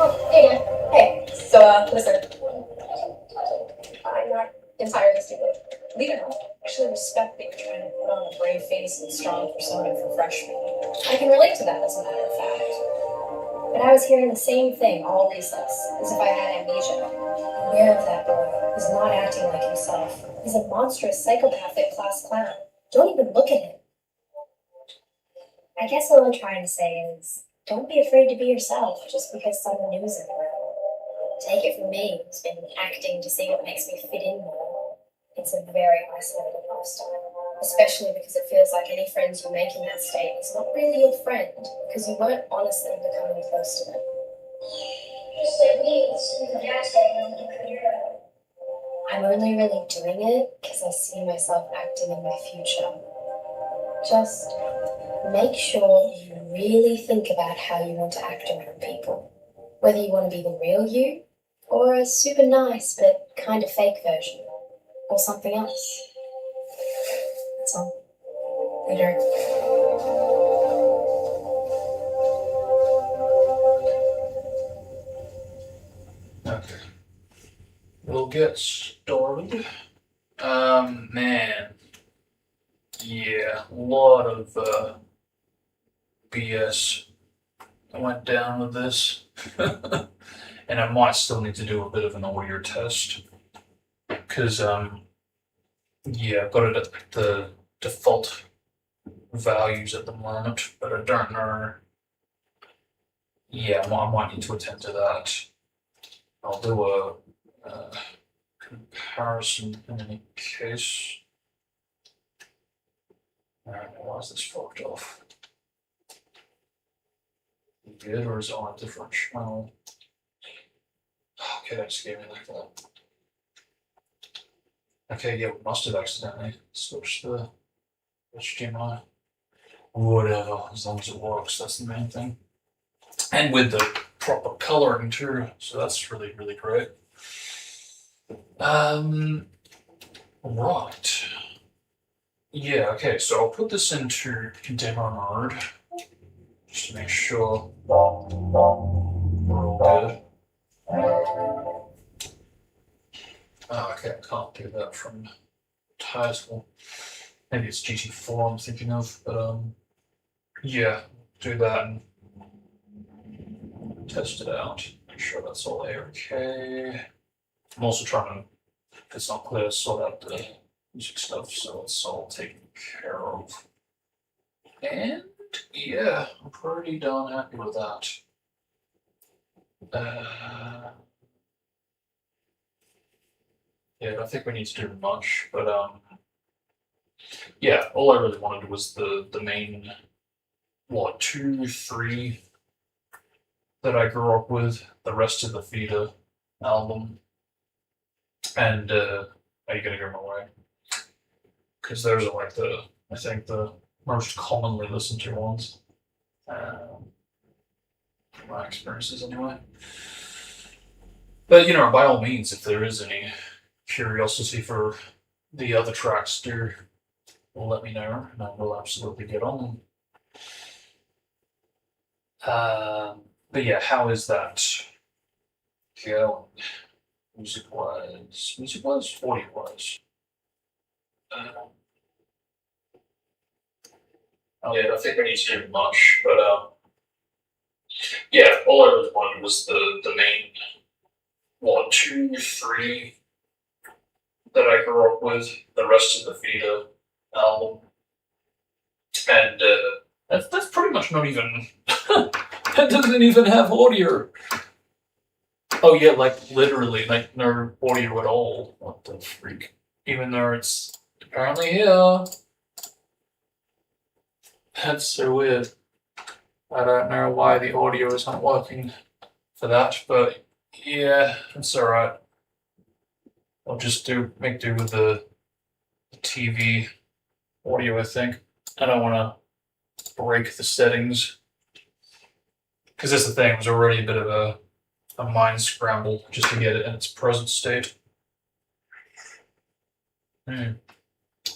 Oh, hey, Dan. Hey. So, listen. I'm not entirely stupid. Believe it or not, I actually respect that you're trying to put on a brave face and strong persona for freshmen. I can relate to that, as a matter of fact. But I was hearing the same thing all recess, as if I had amnesia. Beware of that boy. He's not acting like himself. He's a monstrous psychopathic class clown. Don't even look at him. I guess what I'm trying to say is, don't be afraid to be yourself just because someone new is in the room. Take it from me, who's been acting to see what makes me fit in more. It's a very isolated lifestyle, especially because it feels like any friends you make in that state is not really your friend because you weren't honestly becoming close to them. I'm only really doing it because I see myself acting in my future. Just make sure you really think about how you want to act around people. Whether you want to be the real you, or a super nice but kind of fake version, or something else. That's all. Later. Okay. We'll get started. Man. Yeah, a lot of BS went down with this. And I might still need to do a bit of an audio test. Because, yeah, I've got it at the default values at the moment, but I don't know. Yeah, I might need to attend to that. I'll do a comparison in any case. Alright, why is this fucked off? Good, or is it on a different channel? Okay, that just gave me like that. Okay, yeah, we must have accidentally switched the HDMI. Whatever, as long as it works, that's the main thing. And with the proper coloring too, so that's really, really great. Right. Yeah, okay, so I'll put this into demo mode just to make sure we're all good. Oh, okay, I can't do that from title. Maybe it's GT4 I'm thinking of, but yeah, do that and test it out. Make sure that's all okay. I'm also trying to, if it's not clear, sort out the music stuff, so it's all taken care of. And yeah, I'm pretty darn happy with that. Yeah, I don't think we need to do much, but yeah, all I really wanted was the main, what, 2, 3 that I grew up with, the rest of the Feeder album, and are you gonna go my way? Because those are like I think the most commonly listened to ones. My experiences anyway. But by all means, if there is any curiosity for the other tracks, do let me know, and I will absolutely get on them. But yeah, how is that going? Music-wise, audio-wise. Yeah, I think we need to do much, but yeah, all I really wanted was the main 1, 2, 3 that I grew up with, the rest of the Feeder album, and that's pretty much not even. That doesn't even have audio. Oh yeah, like literally, like no audio at all. What the freak? Even though it's apparently here. That's so weird. I don't know why the audio isn't working for that, but yeah, it's alright. I'll just make do with the TV audio, I think. I don't want to break the settings. Because that's the thing, it was already a bit of a mind scramble just to get it in its present state.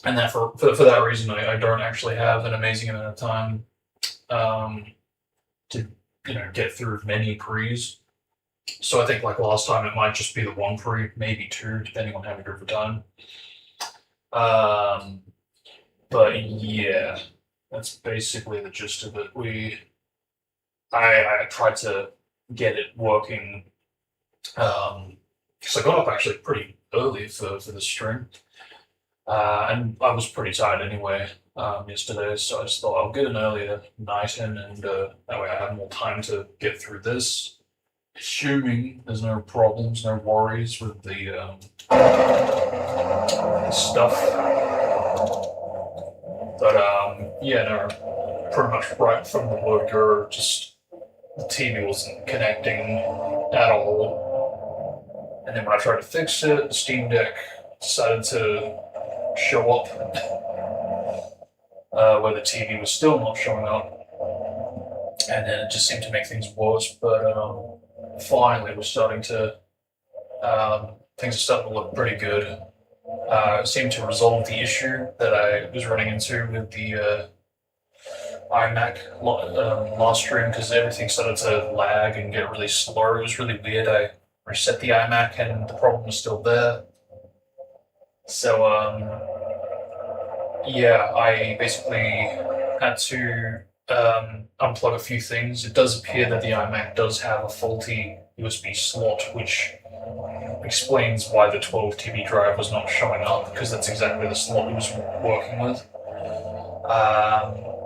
And that for that reason, I don't actually have an amazing amount of time to get through many pre's. So I think like last time it might just be the one pre, maybe two, depending on how we go for time. Um, but yeah, that's basically the gist of it. I tried to get it working because I got up actually pretty early for the stream, and I was pretty tired anyway yesterday, so I just thought I'll get an earlier night in, and that way I have more time to get through this. Assuming there's no problems, no worries with the stuff. But yeah, no, pretty much right from the word go, just the TV wasn't connecting at all. And then when I tried to fix it, the Steam Deck decided to show up where the TV was still not showing up. And then it just seemed to make things worse. But finally, we're starting to, things are starting to look pretty good. Seemed to resolve the issue that I was running into with the iMac last stream because everything started to lag and get really slow. It was really weird. I reset the iMac and the problem was still there. So yeah, I basically had to unplug a few things. It does appear that the iMac does have a faulty USB slot, which explains why the 12 TB drive was not showing up, because that's exactly the slot it was working with.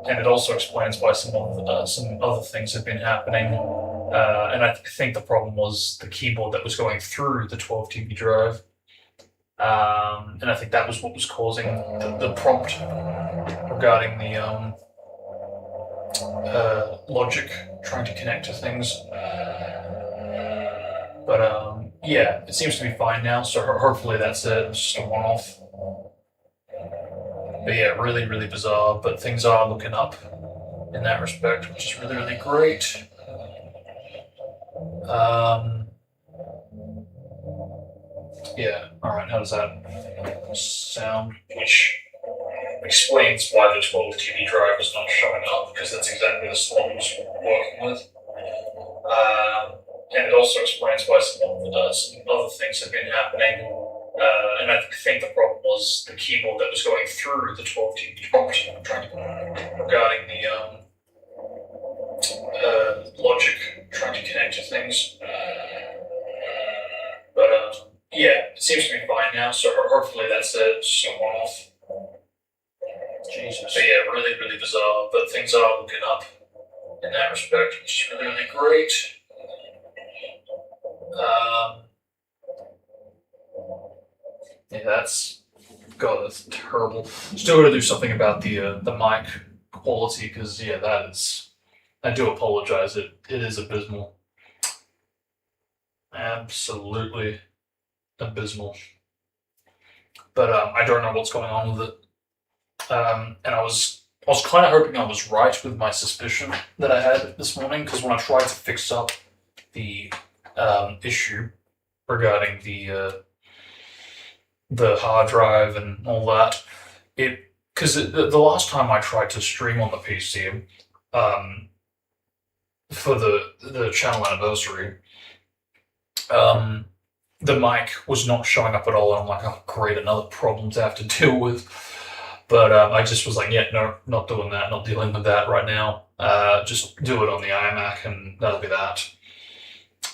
And it also explains why some other things have been happening. And I think the problem was the keyboard that was going through the 12 TB drive. And I think that was what was causing the prompt regarding the logic trying to connect to things. But yeah, it seems to be fine now, so hopefully that's it. It's just a one-off. But yeah, really, really bizarre, but things are looking up in that respect, which is really, really great. Yeah, alright, how does that sound? Which explains why the 12 TB drive is not showing up, because that's exactly the slot it was working with. And it also explains why some other things have been happening. And I think the problem was the keyboard that was going through the 12 TB prompt regarding the logic trying to connect to things. But yeah, it seems to be fine now, so hopefully that's it. It's just a one-off. Jesus. But yeah, really, really bizarre, but things are looking up in that respect, which is really, really great. Yeah, that's that's terrible. Still got to do something about the mic quality because yeah, that is. I do apologize. It is abysmal. Absolutely abysmal. But I don't know what's going on with it. And I was kind of hoping I was right with my suspicion that I had this morning because when I tried to fix up the issue regarding the hard drive and all that, because the last time I tried to stream on the PC for the channel anniversary, the mic was not showing up at all. And I'm like, oh great, another problem to have to deal with. But I just was like, yeah, no, not doing that, not dealing with that right now. Just do it on the iMac and that'll be that.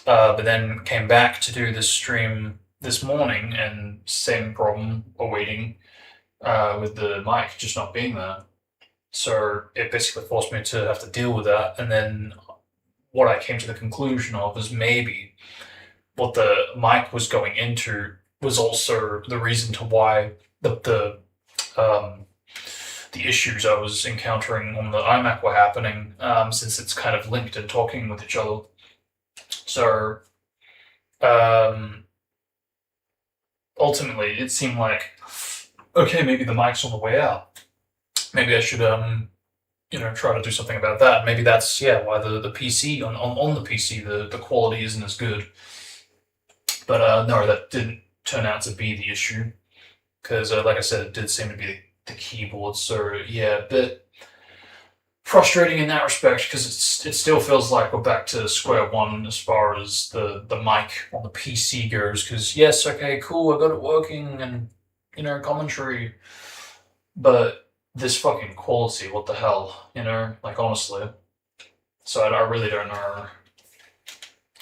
But then came back to do this stream this morning and same problem awaiting with the mic just not being there. So it basically forced me to have to deal with that. And then what I came to the conclusion of is maybe what the mic was going into was also the reason to why the issues I was encountering on the iMac were happening, since it's kind of linked and talking with each other. So ultimately, it seemed like, okay, maybe the mic's on the way out. Maybe I should, try to do something about that. Maybe that's why the PC on the PC the quality isn't as good. But no, that didn't turn out to be the issue because, like I said, it did seem to be the keyboard. So yeah, frustrating in that respect because it still feels like we're back to square one as far as the mic on the PC goes. Because yes, okay, cool, I got it working, and commentary, but this fucking quality, what the hell, like honestly. So I really don't know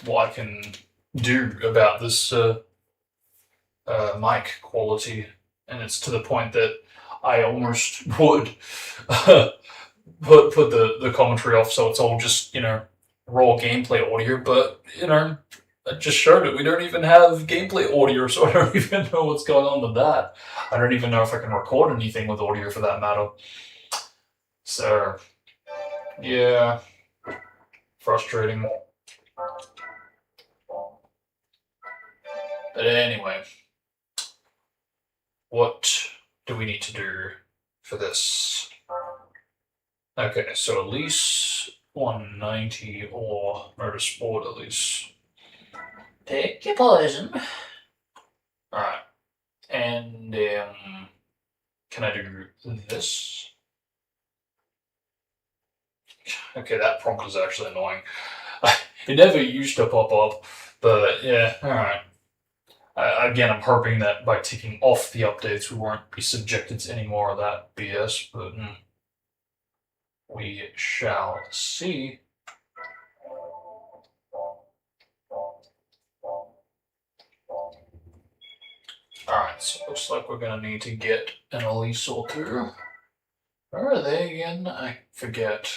what I can do about this mic quality, and it's to the point that I almost would put the commentary off, so it's all just raw gameplay audio. But I just showed it. We don't even have gameplay audio, so I don't even know what's going on with that. I don't even know if I can record anything with audio for that matter. So yeah, frustrating. But anyway, what do we need to do for this? Okay, so at least 190 or motorsport at least. Take your poison. Alright. And can I do this? Okay, that prompt is actually annoying. It never used to pop up, but yeah, alright. Again, I'm hoping that by taking off the updates, we won't be subjected to any more of that BS, but we shall see. Alright, so it looks like we're gonna need to get an Elise or two. Where are they again? I forget.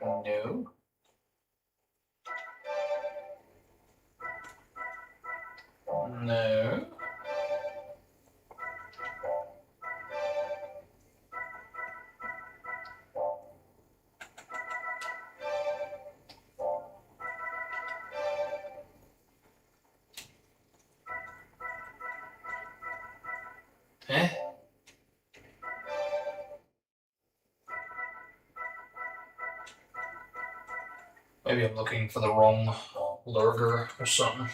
No. No. Eh? Maybe I'm looking for the wrong lurger or something.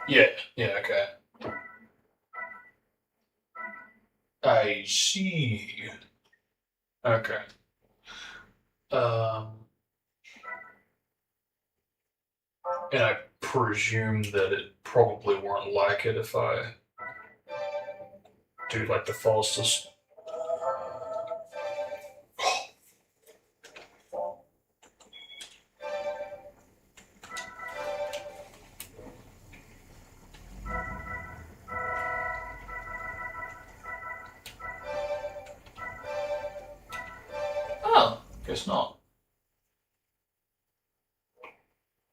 Yeah, okay. I see. Okay. And I presume that it probably won't like it if I do like the fastest. Oh, guess not.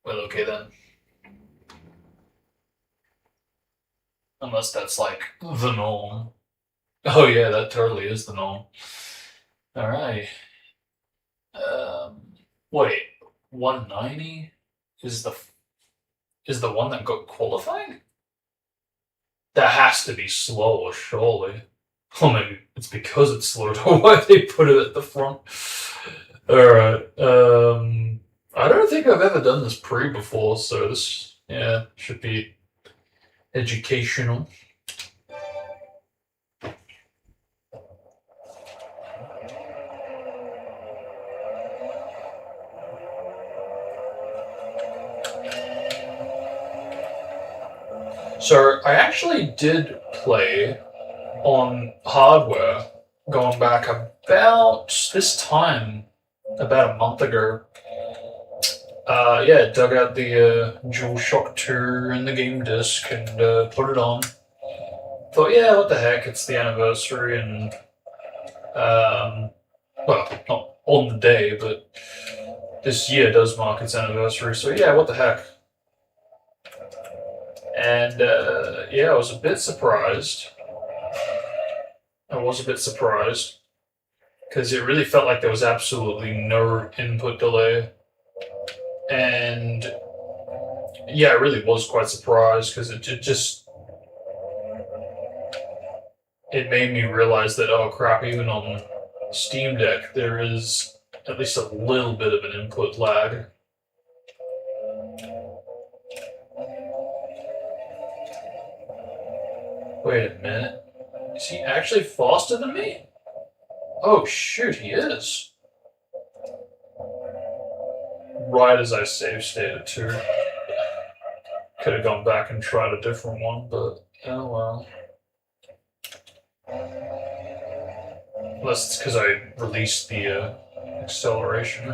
Well, okay then. Unless that's like the norm. Oh yeah, that totally is the norm. Alright. Wait, 190 is the one that got qualifying? That has to be slower, surely. Or maybe it's because it's slower. Why they put it at the front? Alright. I don't think I've ever done this pre before, so this should be educational. So I actually did play on hardware going back about this time, about a month ago. Dug out the DualShock 2 and the game disc and put it on. Thought, yeah, what the heck, it's the anniversary, and well, not on the day, but this year does mark its anniversary, so yeah, what the heck. And I was a bit surprised. Because it really felt like there was absolutely no input delay. And yeah, I really was quite surprised because it made me realize that, oh crap, even on Steam Deck there is at least a little bit of an input lag. Wait a minute. Is he actually faster than me? Oh shoot, he is. Right as I save stated too. Could have gone back and tried a different one, but oh well. Unless it's because I released the acceleration.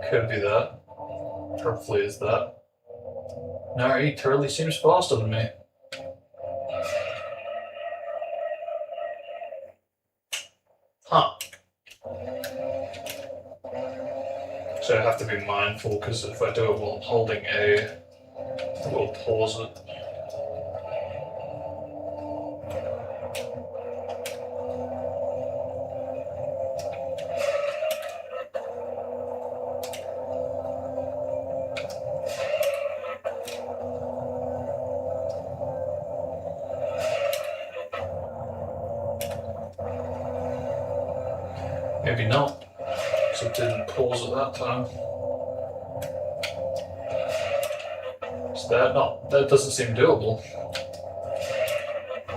Could be that. Hopefully it's that. No, he totally seems faster than me. Huh. So I have to be mindful, because if I do it while holding A, it will pause it. Maybe not, because it didn't pause at that time. Is that not? That doesn't seem doable.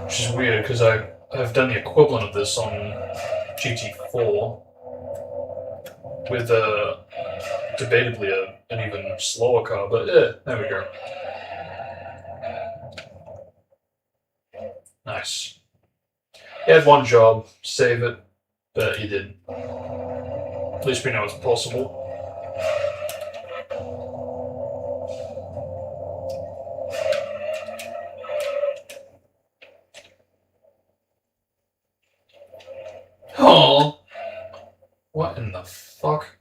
Which is weird, because I've done the equivalent of this on GT4 with debatably an even slower car, but there we go. Nice. He had one job, save it, but he didn't. At least we know it's possible. Oh, what in the fuck?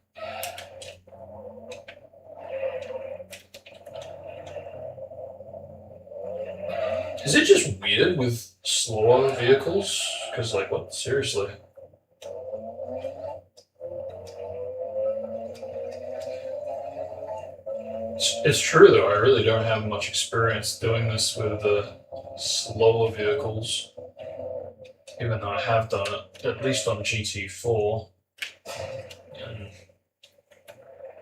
Is it just weird with slower vehicles? Because, like, what? Seriously? It's true, though. I really don't have much experience doing this with the slower vehicles. Even though I have done it, at least on GT4.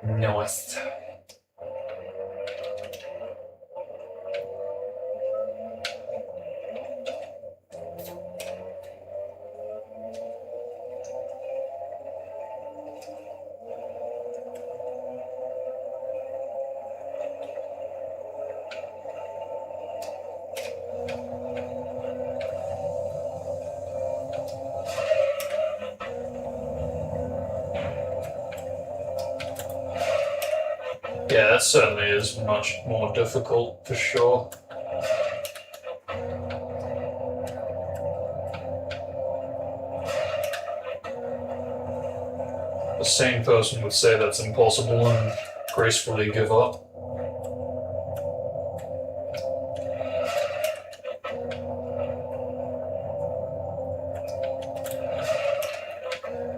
Nice. Yeah, that certainly is much more difficult, for sure. The sane person would say that's impossible and gracefully give up.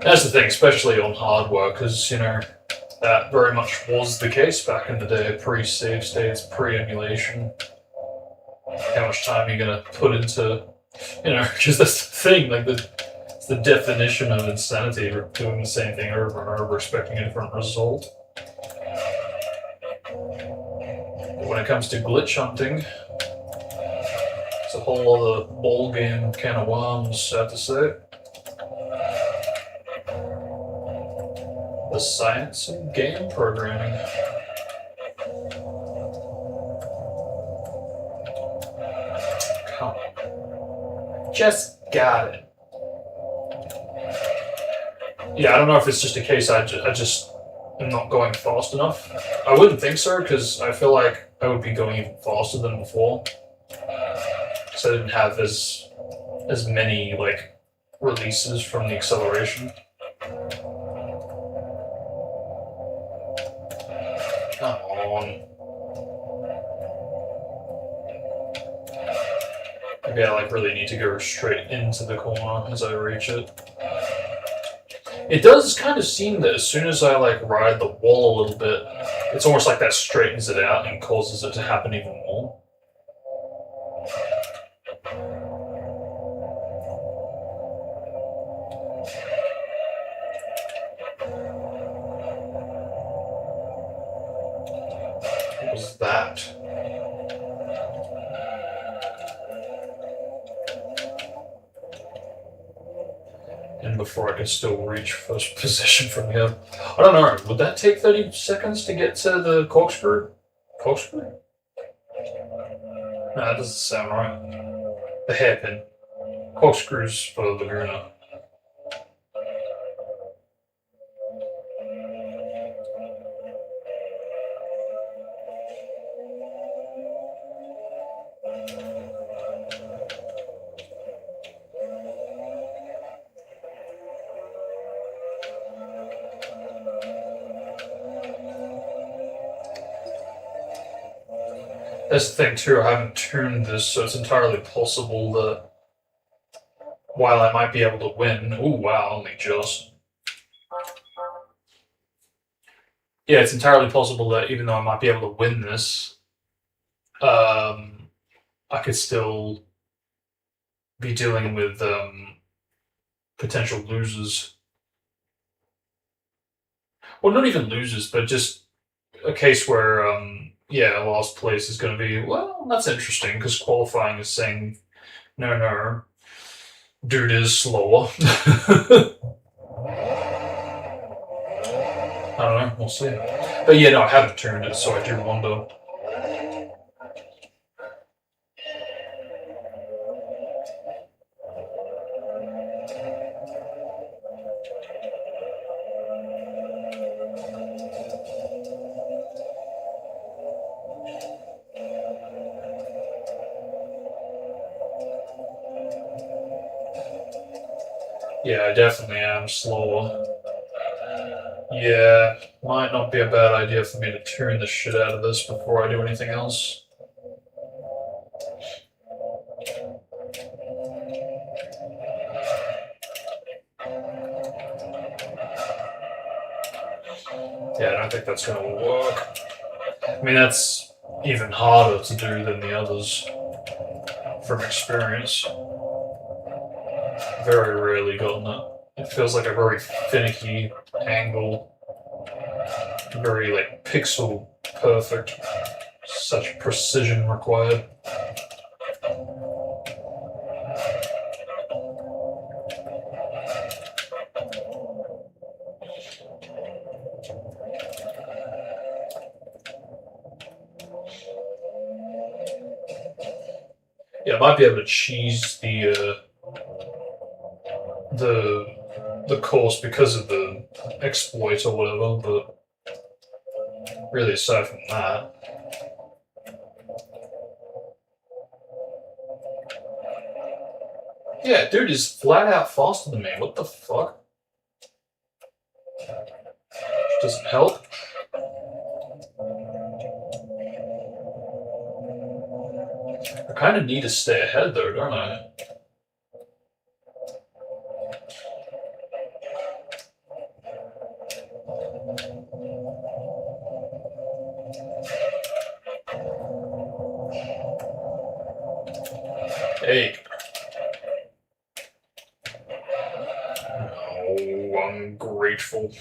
That's the thing, especially on hardware, because, you know, that very much was the case back in the day, pre-save states, pre-emulation. How much time are you going to put into, you know, because that's the thing, like, it's the definition of insanity, doing the same thing over and over, expecting a different result. But when it comes to glitch hunting, it's a whole other ballgame can of worms, sad to say. The science of game programming. Come on. Just got it. Yeah, I don't know if it's just a case I just am not going fast enough. I wouldn't think so, because I feel like I would be going even faster than before. Because I didn't have as many, like, releases from the acceleration. Come on. Maybe I like really need to go straight into the corner as I reach it. It does kind of seem that as soon as I like ride the wall a little bit, it's almost like that straightens it out and causes it to happen even more. was that? And before I could still reach first position from here. I don't know, would that take 30 seconds to get to the corkscrew? Corkscrew? No, that doesn't sound right. The hairpin. Corkscrews for Laguna. That's the thing too, I haven't tuned this, so it's entirely possible that while I might be able to win, oh wow, only just. Yeah, it's entirely possible that even though I might be able to win this, I could still be dealing with potential losers. Well, not even losers, but just a case where yeah, last place is going to be, well, that's interesting because qualifying is saying, no, dude is slower. I don't know, we'll see. But yeah, no, I haven't turned it, so I do wonder. Yeah, I definitely am slower. Yeah, might not be a bad idea for me to turn the shit out of this before I do anything else. Yeah, I don't think that's going to work. I mean, that's even harder to do than the others from experience. Very rarely gotten it. It feels like a very finicky angle. Very, like, pixel perfect. Such precision required. Yeah, I might be able to cheese the course because of the exploit or whatever, but really aside from that. Yeah, dude is flat out faster than me. What the fuck? Doesn't help. I kind of need to stay ahead though, don't I? Hey. Oh, ungrateful.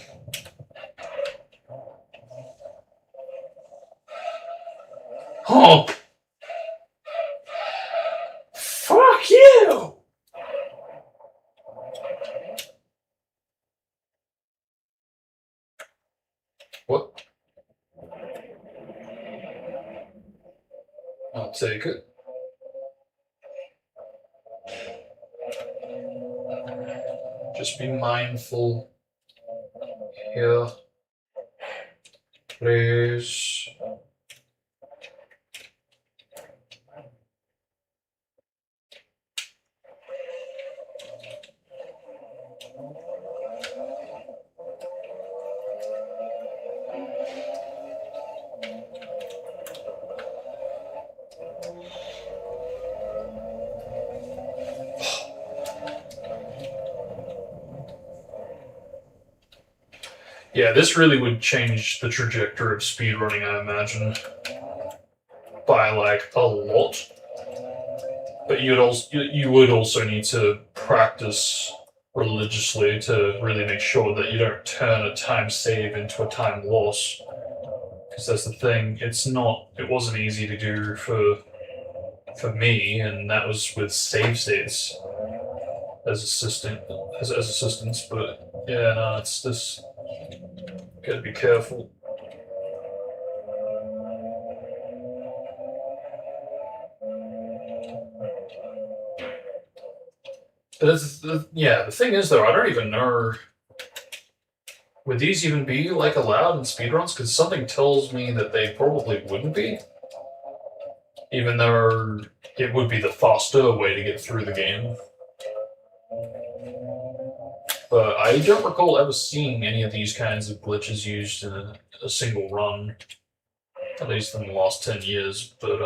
Oh! Fuck you! What? I'll take it. Just be mindful here, please. Yeah, this really would change the trajectory of speedrunning, I imagine, by like a lot. But you would also need to practice religiously to really make sure that you don't turn a time save into a time loss. Because that's the thing. It wasn't easy to do for me, and that was with save states as assistants. But yeah, no, it's just gotta be careful. But the thing is though, I don't even know. Would these even be like allowed in speedruns? Because something tells me that they probably wouldn't be, even though it would be the faster way to get through the game. But I don't recall ever seeing any of these kinds of glitches used in a single run, at least in the last 10 years. But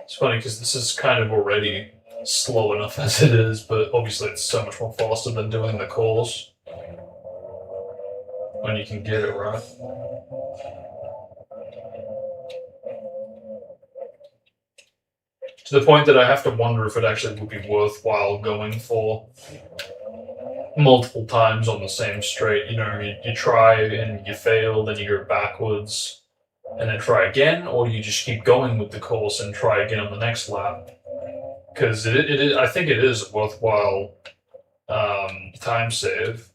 it's funny because this is kind of already slow enough as it is, but obviously it's so much more faster than doing the course when you can get it right. To the point that I have to wonder if it actually would be worthwhile going for multiple times on the same straight. You know, you try and you fail, then you go backwards, and then try again, or you just keep going with the course and try again on the next lap. Because I think it is a worthwhile time save,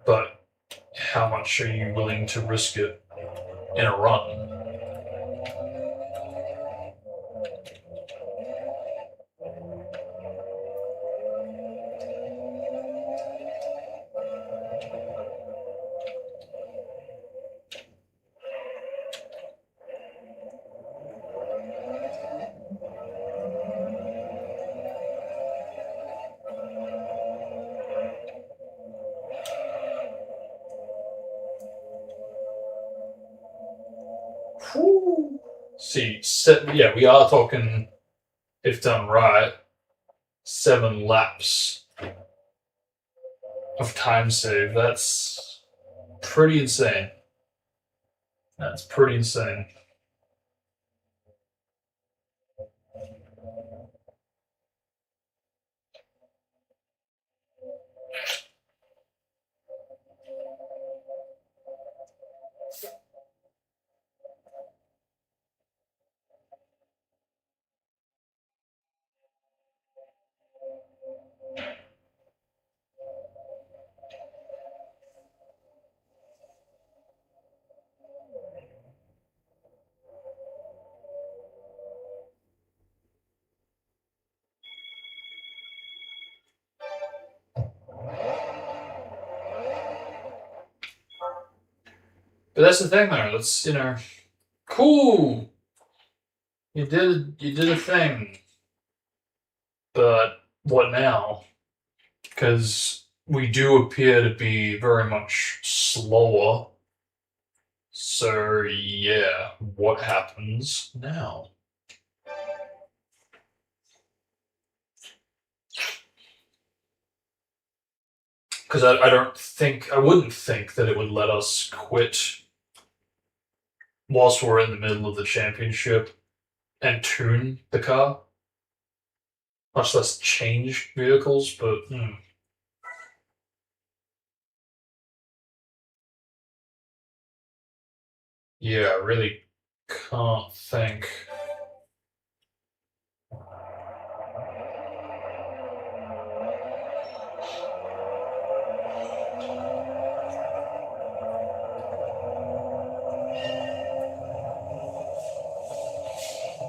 but how much are you willing to risk it in a run? See, yeah, we are talking, if done right, 7 laps of time save. That's pretty insane. That's pretty insane. But that's the thing, though. That's, cool. You did a thing. But what now? Because we do appear to be very much slower. So yeah, what happens now? Because I wouldn't think that it would let us quit whilst we're in the middle of the championship and tune the car. Much less change vehicles, but yeah, I really can't think.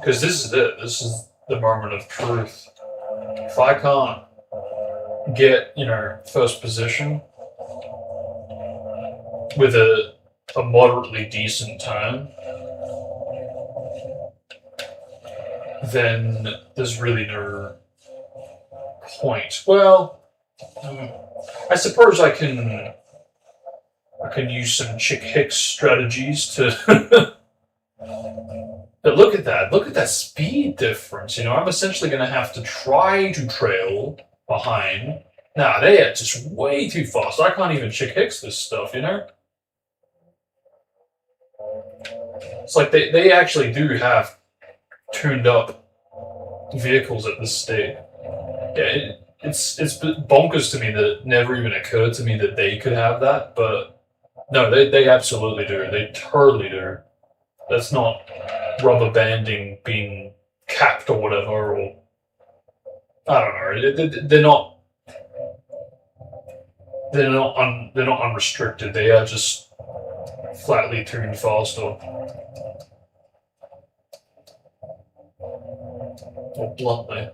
Because this is it. This is the moment of truth. If I can't get, first position with a moderately decent time, then there's really no point. Well, I suppose I can use some Chick Hicks strategies to. But look at that! Look at that speed difference. I'm essentially going to have to try to trail behind. Nah, they are just way too fast. I can't even chick hicks this stuff, you know? It's like they actually do have tuned up vehicles at this state. Yeah, it's bonkers to me that it never even occurred to me that they could have that, but no, they absolutely do. They totally do. That's not rubber banding being capped or whatever, or I don't know. They're not unrestricted. They are just flatly tuned faster or bluntly.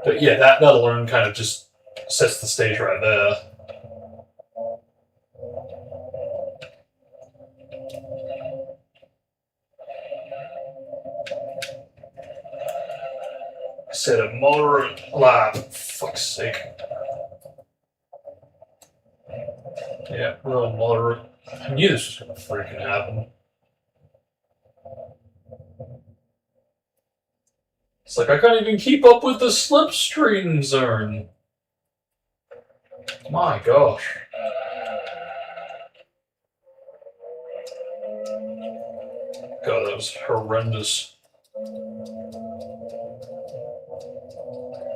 But yeah, that alone kind of just sets the stage right there. Set a moderate lap. Fuck's sake. Yeah, real moderate. I knew this was gonna freaking happen. It's like I can't even keep up with the slipstream zone. My gosh. God, that was horrendous.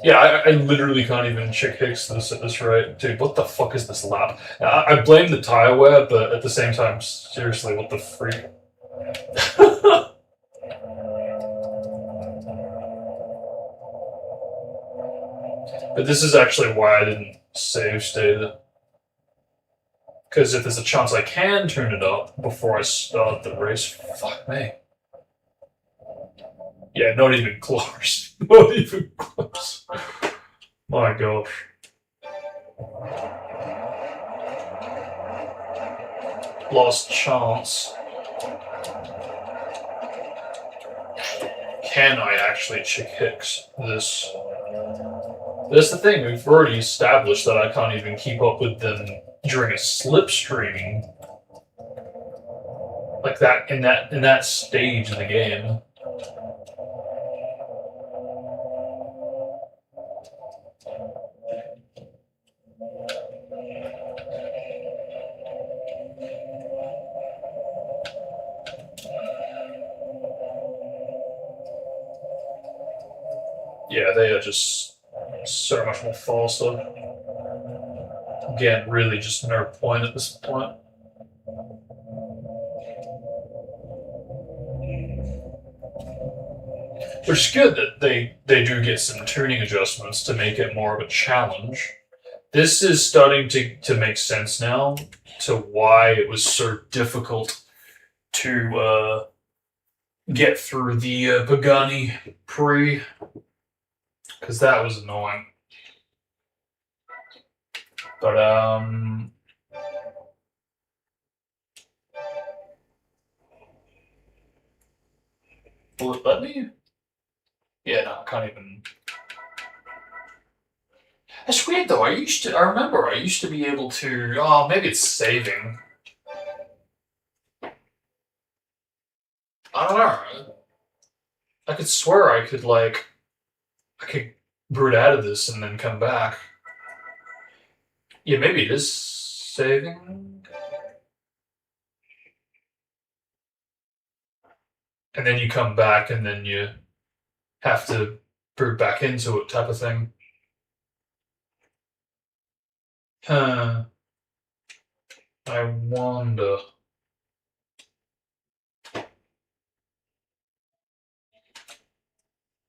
Yeah, I literally can't even chick hicks this at this rate. Dude, what the fuck is this lap? I blame the tire wear, but at the same time, seriously, what the freak? But this is actually why I didn't save state it. Because if there's a chance I can turn it up before I start the race, fuck me. Yeah, not even close. Not even close. My gosh. Lost chance. Can I actually chick hicks this? That's the thing, we've already established that I can't even keep up with them during a slipstream. Like that in that stage of the game. Yeah, they are just so much more faster. Again, really just no point at this point. Which is good that they do get some tuning adjustments to make it more of a challenge. This is starting to make sense now to why it was so difficult to get through the Pagani Pre, because that was annoying. But will it let me? Yeah, no, I can't even. That's weird though. I remember I used to be able to. Oh, maybe it's saving. I don't know. I could swear I could boot out of this and then come back. Yeah, maybe it is saving. And then you come back and then you have to boot back into it type of thing. Huh. I wonder.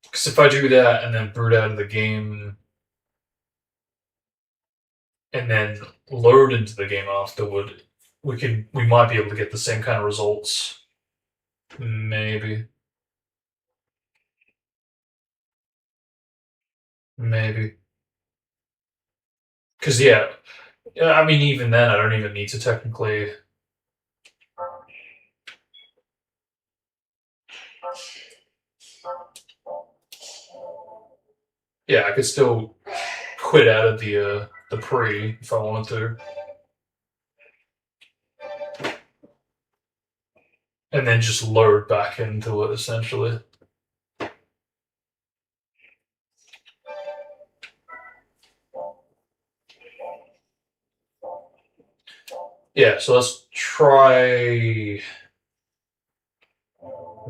Because if I do that and then boot out of the game and then load into the game afterward, we might be able to get the same kind of results. Maybe. Maybe. Because yeah, I mean even then I don't even need to technically. Yeah, I could still quit out of the pre if I wanted to. And then just load back into it essentially. Yeah, so let's try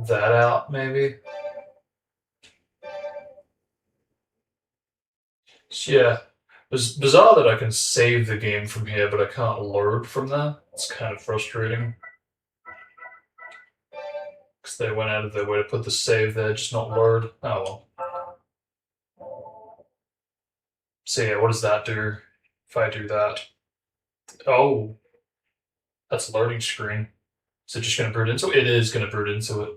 that out, maybe. So yeah, it's bizarre that I can save the game from here, but I can't load from there. It's kind of frustrating. Because they went out of their way to put the save there, just not load. Oh well. So yeah, what does that do if I do that? Oh, that's a loading screen. Is it just going to boot into it? It is going to boot into it.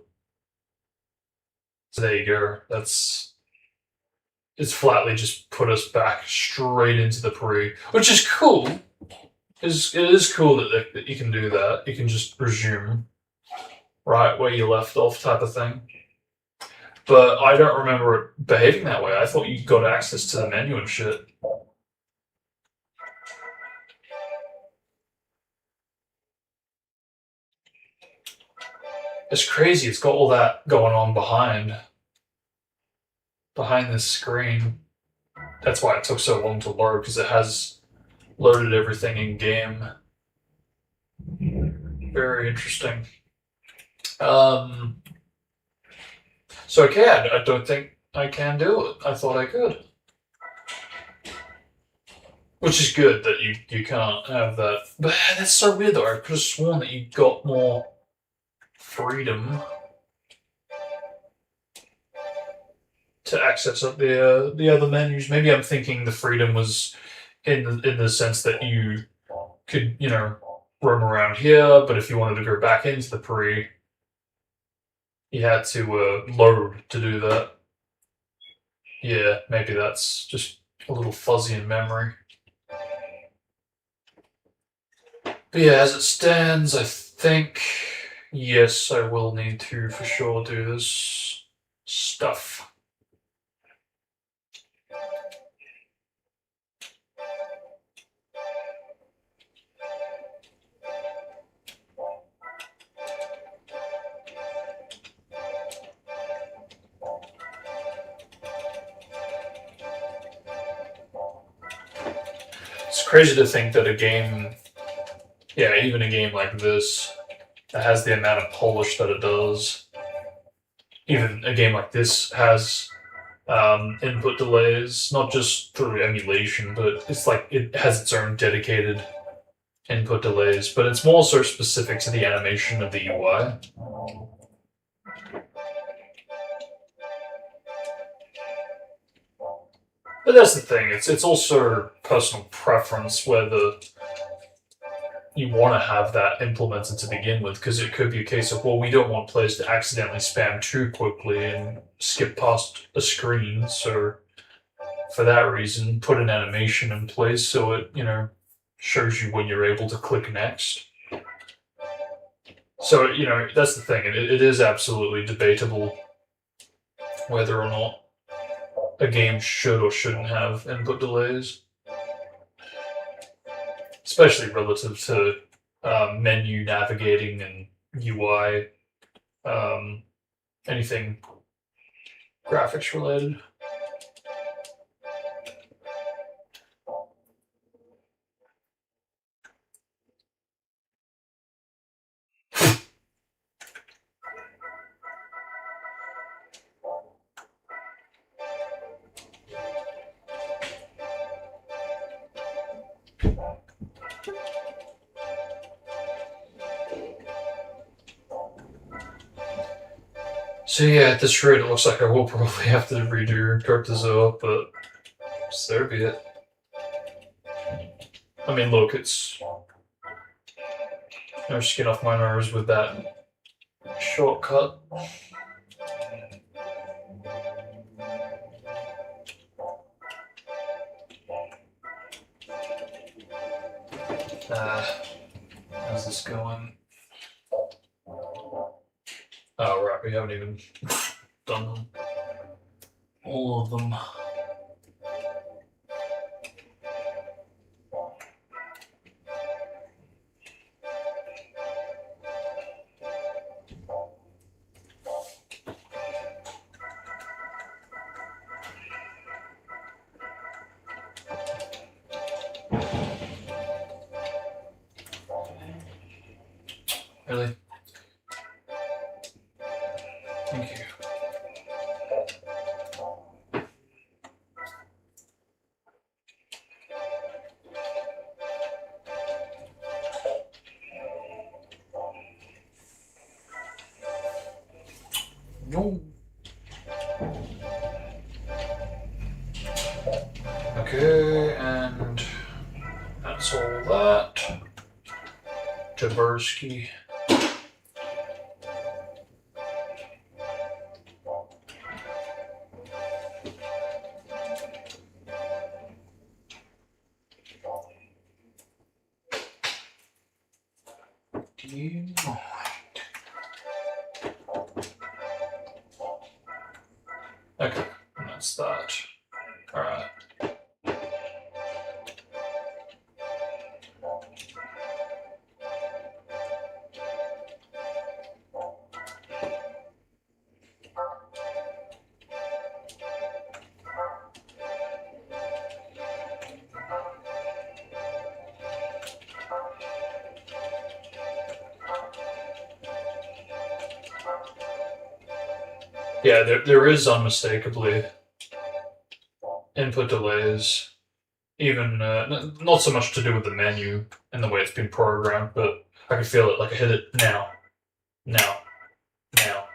So there you go. It's flatly just put us back straight into the pre, which is cool. It is cool that you can do that. You can just resume right where you left off, type of thing. But I don't remember it behaving that way. I thought you got access to the menu and shit. It's crazy. It's got all that going on behind this screen. That's why it took so long to load, because it has loaded everything in game. Very interesting. So okay, I don't think I can do it. I thought I could. Which is good that you can't have that. But that's so weird though. I could have sworn that you got more freedom to access up the other menus. Maybe I'm thinking the freedom was in the sense that you could, roam around here, but if you wanted to go back into the pre, you had to load to do that. Yeah, maybe that's just a little fuzzy in memory. But yeah, as it stands, I think, yes, I will need to for sure do this stuff. It's crazy to think that a game, even a game like this, that has the amount of polish that it does, even a game like this has input delays, not just through emulation, but it's like it has its own dedicated input delays, but it's more so specific to the animation of the UI. But that's the thing, it's also personal preference whether you want to have that implemented to begin with, because it could be a case of, well, we don't want players to accidentally spam too quickly and skip past a screen, so for that reason, put an animation in place so it, shows you when you're able to click next. So, that's the thing, and it is absolutely debatable whether or not a game should or shouldn't have input delays, especially relative to menu navigating and UI, anything graphics related. So yeah, at this rate, it looks like I will probably have to redo Gartezo, but so be it. I mean, look, it's no skin off my nose with that shortcut. How's this going? Oh, right, we haven't even done all of them. No. Okay, and that's all that. Jaworski. Do you mind? Okay, and that's that. Alright. Yeah, there is unmistakably input delays. Even not so much to do with the menu and the way it's been programmed, but I can feel it. Like I hit it now, now, now,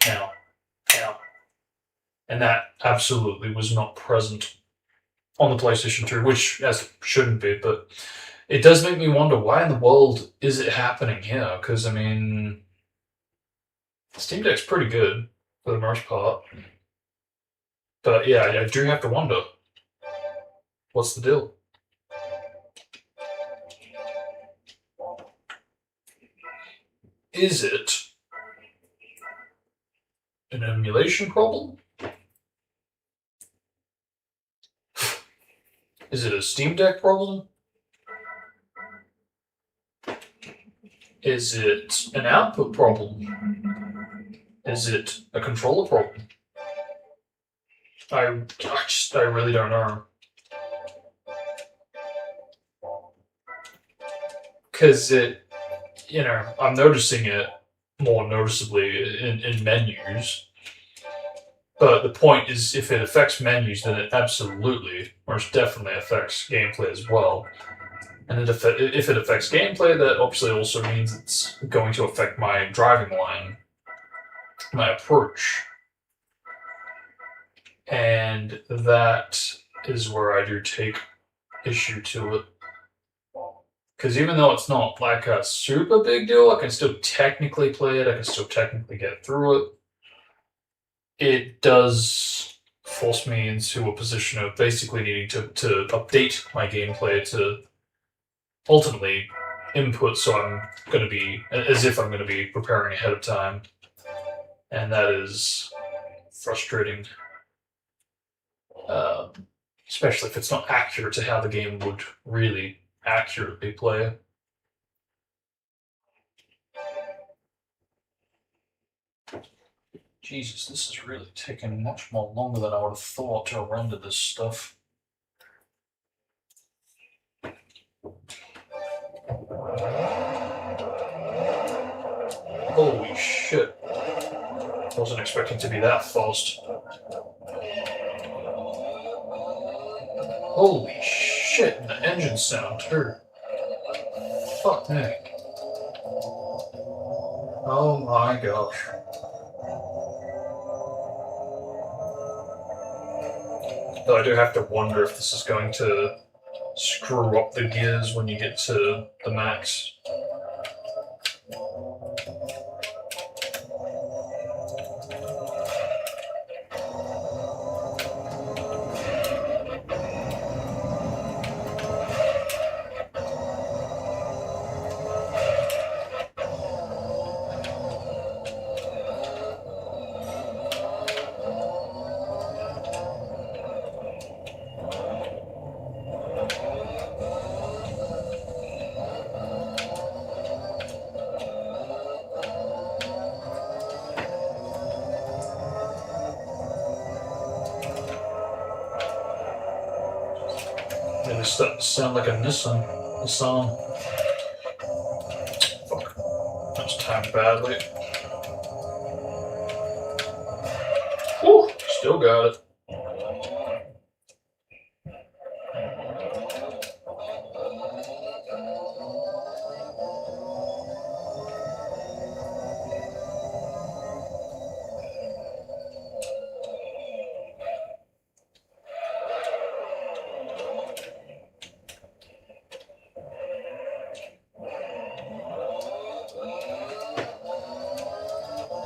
now, now, and that absolutely was not present on the PlayStation 2, which as it shouldn't be. But it does make me wonder why in the world is it happening here? Because I mean, Steam Deck's pretty good for the most part. But yeah, I do have to wonder, what's the deal? Is it an emulation problem? Is it a Steam Deck problem? Is it an output problem? Is it a controller problem? I really don't know. Because I'm noticing it more noticeably in menus. But the point is, if it affects menus, then it absolutely, most definitely affects gameplay as well. And if it affects gameplay, that obviously also means it's going to affect my driving line, my approach. And that is where I do take issue to it. Because even though it's not like a super big deal, I can still technically play it, I can still technically get through it. It does force me into a position of basically needing to update my gameplay to ultimately input, so I'm going to be, as if I'm going to be preparing ahead of time. And that is frustrating. Especially if it's not accurate to how the game would really accurately play. Jesus, this is really taking much more longer than I would have thought to render this stuff. Holy shit. Wasn't expecting to be that fast. Holy shit, and the engine sound too. Fuck me. Oh my gosh. Though I do have to wonder if this is going to screw up the gears when you get to the max. Really starting to sound like a Nissan. Fuck. That's timed badly. Whew, still got it.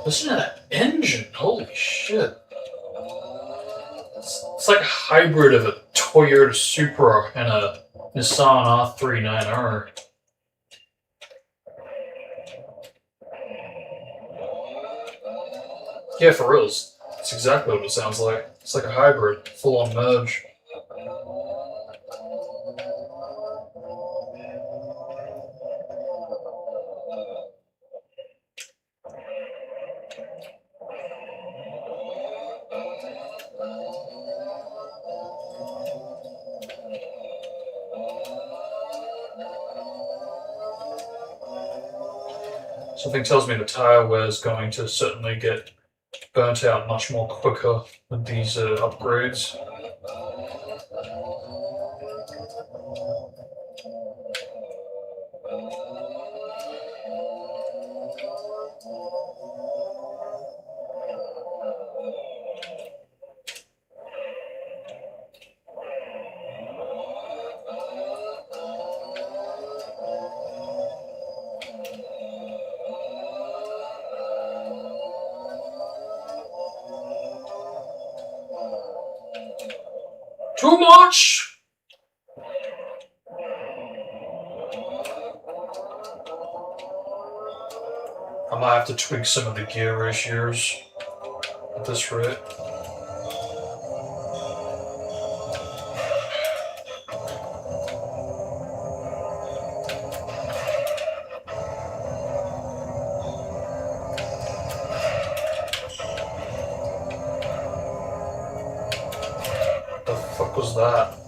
Listen to that engine. Holy shit. It's like a hybrid of a Toyota Supra and a Nissan R39R. Yeah, for real. It's exactly what it sounds like. It's like a hybrid, full-on merge. Something tells me the tire wear is going to certainly get burnt out much more quicker with these upgrades. Too much! I might have to tweak some of the gear ratios at this rate. What the fuck was that?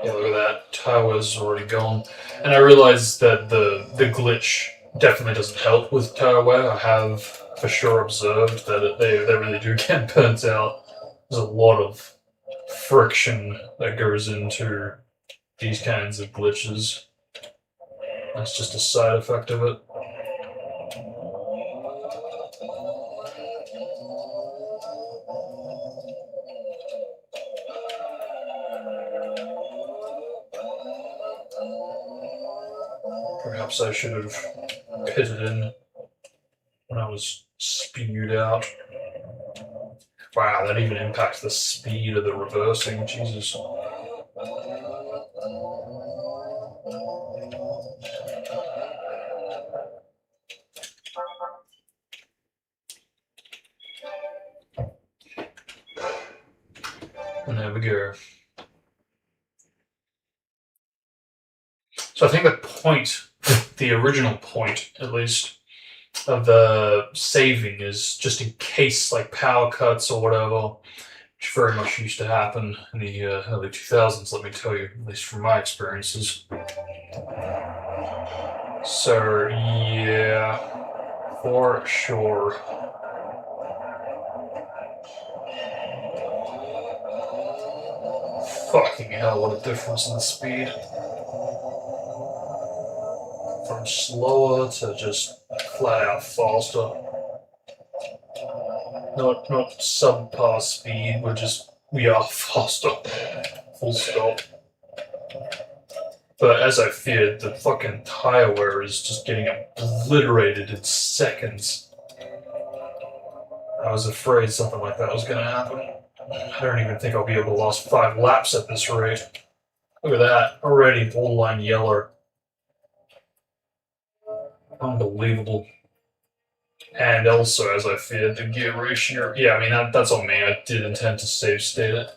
Yeah, look at that. Tire wear's already gone. And I realized that the glitch definitely doesn't help with tire wear. I have for sure observed that they really do get burnt out. There's a lot of friction that goes into these kinds of glitches. That's just a side effect of it. Perhaps I should have pitted in when I was spewed out. Wow, that even impacts the speed of the reversing. Jesus. And there we go. So I think the point, the original point at least, of the saving is just in case like power cuts or whatever, which very much used to happen in the early 2000s, let me tell you, at least from my experiences. So yeah, for sure. Fucking hell, what a difference in the speed. From slower to just flat out faster. Not subpar speed, we are faster. Full stop. But as I feared, the fucking tire wear is just getting obliterated in seconds. I was afraid something like that was gonna happen. I don't even think I'll be able to last 5 laps at this rate. Look at that, already borderline yellow. Unbelievable. And also, as I feared, the gear ratio. Yeah, I mean, that's on me. I did intend to save state it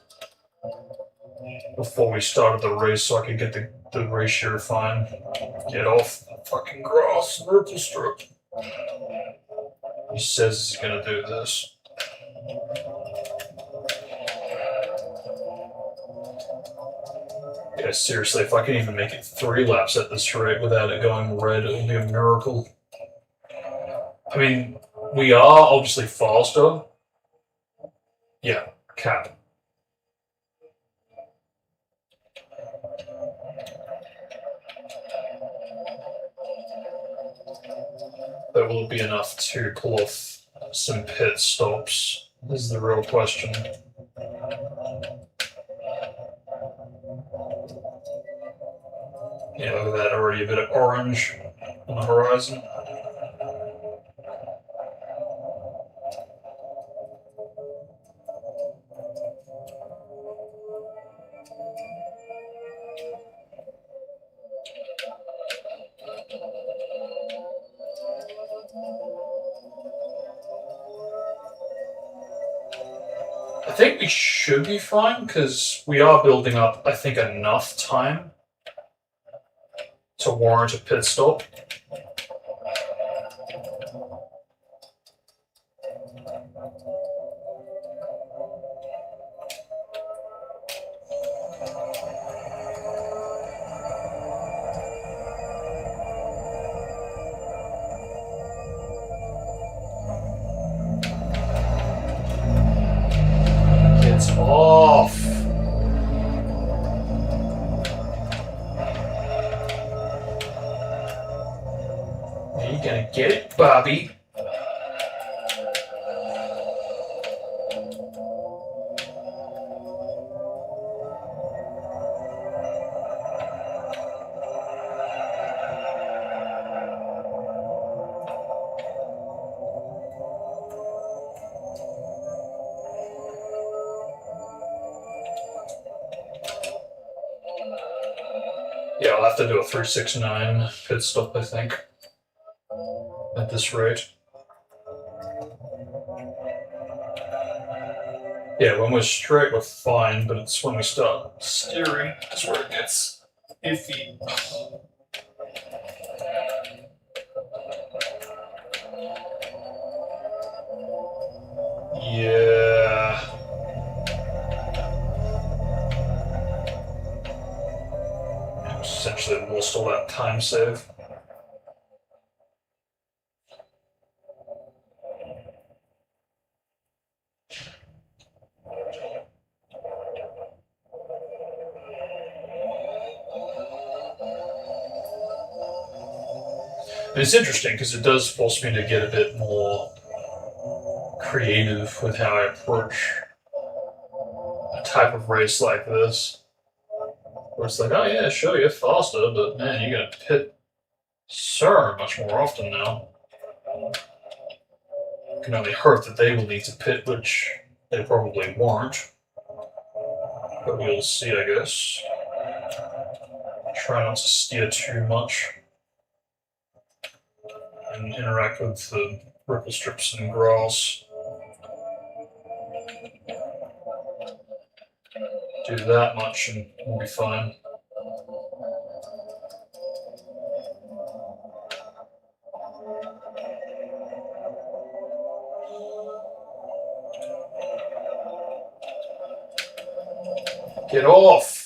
before we started the race so I could get the ratio fine. Get off the fucking grass, purple strip. He says he's gonna do this. Yeah, seriously, if I can even make it 3 laps at this rate without it going red, it would be a miracle. I mean, we are obviously faster. Yeah, cap. But will it be enough to pull off some pit stops? Is the real question. Yeah, look at that, already a bit of orange on the horizon. I think we should be fine because we are building up, I think, enough time to warrant a pit stop. It's off. Are you gonna get it, Bobby? Yeah, I'll have to do a 369 pit stop, I think, at this rate. Yeah, when we're straight, we're fine, but it's when we start steering that's where it gets iffy. Yeah. Essentially lost all that time save. And it's interesting because it does force me to get a bit more creative with how I approach a type of race like this. Where it's like, oh yeah, sure, you're faster, but man, you're gonna pit so much more often now. You can only hope that they will need to pit, which they probably won't. But we'll see, I guess. Try not to steer too much and interact with the ripple strips and grass. Do that much and we'll be fine. Get off!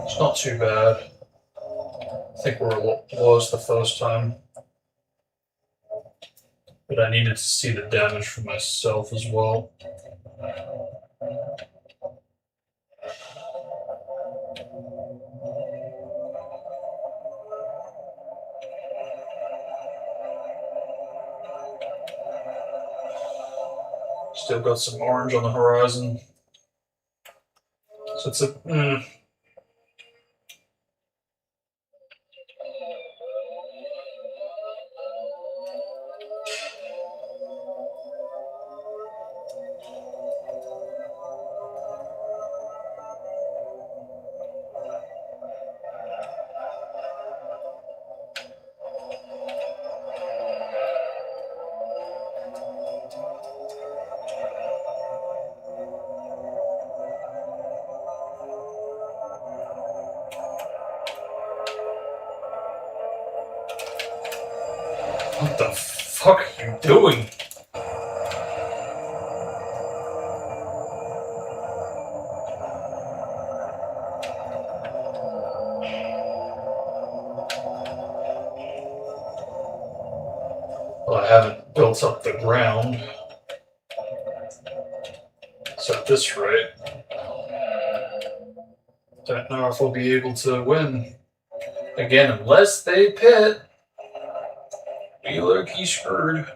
It's not too bad. I think we're a lot worse the first time. But I needed to see the damage for myself as well. Still got some orange on the horizon. So it's a... What the fuck are you doing? Well, I haven't built up the ground. So at this rate, don't know if I'll be able to win. Again, unless they pit, be low-key screwed.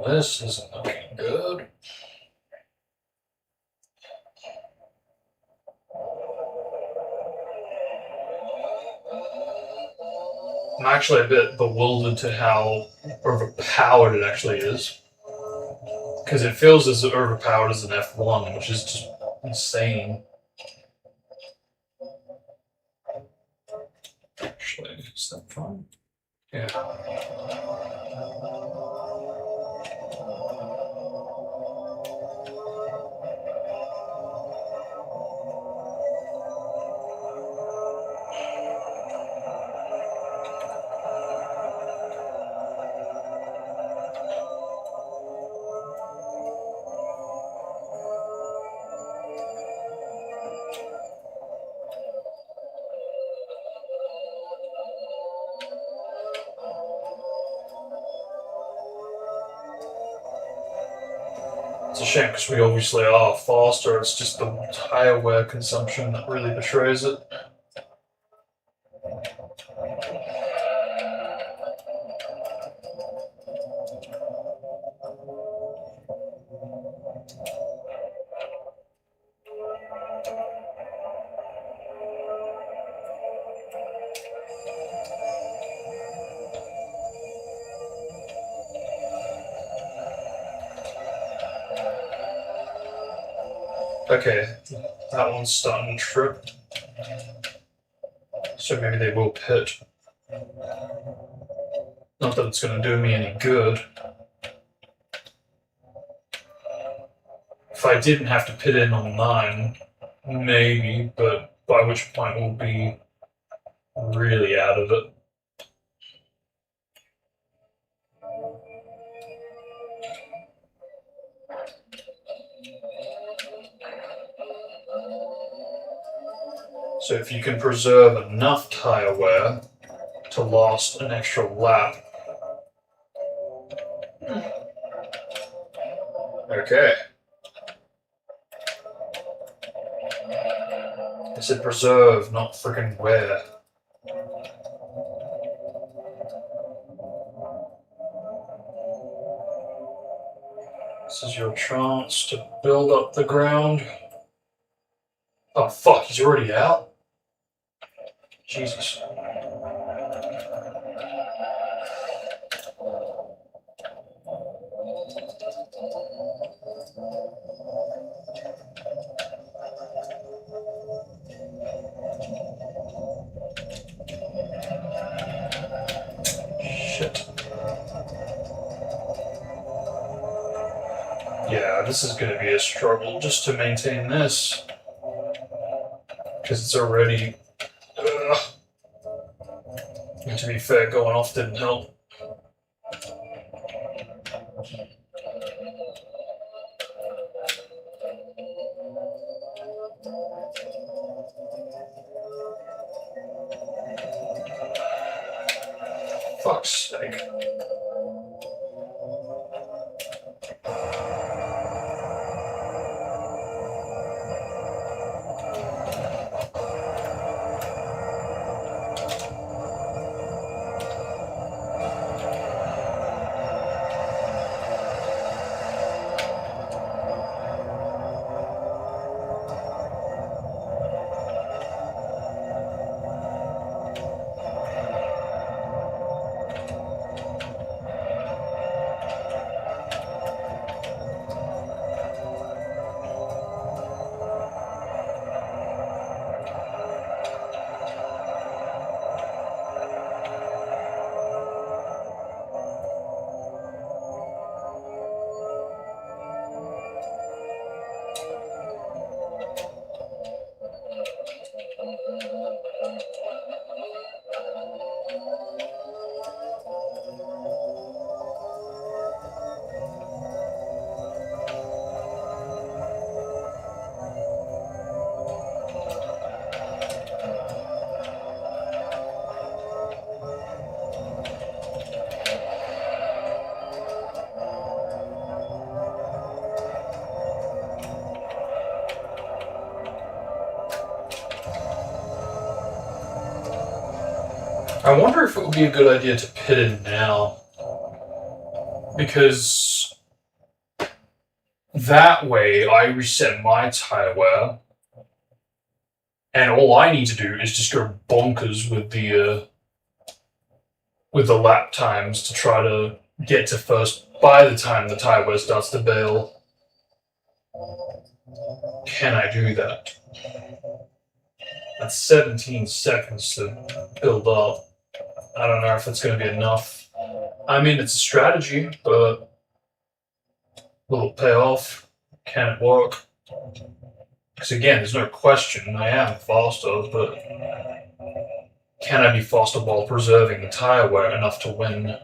This isn't looking good. I'm actually a bit bewildered to how overpowered it actually is. Because it feels as overpowered as an F1, which is just insane. Actually, is that fine? Yeah. It's a shame because we obviously are faster, it's just the tire wear consumption that really betrays it. Okay, that one's starting to trip. So maybe they will pit. Not that it's going to do me any good. If I didn't have to pit in on 9, maybe, but by which point we'll be really out of it. So if you can preserve enough tire wear to last an extra lap. Okay. I said preserve, not freaking wear. This is your chance to build up the ground. Oh fuck, he's already out? Jesus. Shit. Yeah, this is gonna be a struggle just to maintain this. Because it's already... And to be fair, going off didn't help. Fuck's sake. I wonder if it would be a good idea to pit in now. Because that way I reset my tire wear, and all I need to do is just go bonkers with the lap times to try to get to first by the time the tire wear starts to bail. Can I do that? That's 17 seconds to build up. I don't know if it's going to be enough. I mean, it's a strategy, but will it pay off? Can it work? Because again, there's no question I am faster, but can I be faster while preserving the tire wear enough to win?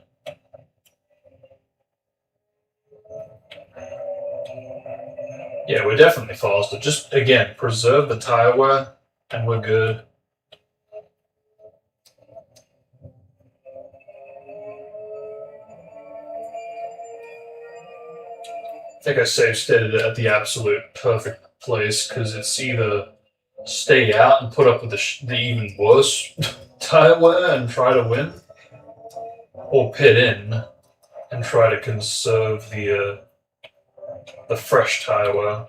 Yeah, we're definitely faster. Just, again, preserve the tire wear, and we're good. I think I save stated it at the absolute perfect place, because it's either stay out and put up with the even worse tire wear and try to win, or pit in and try to conserve the fresh tire wear.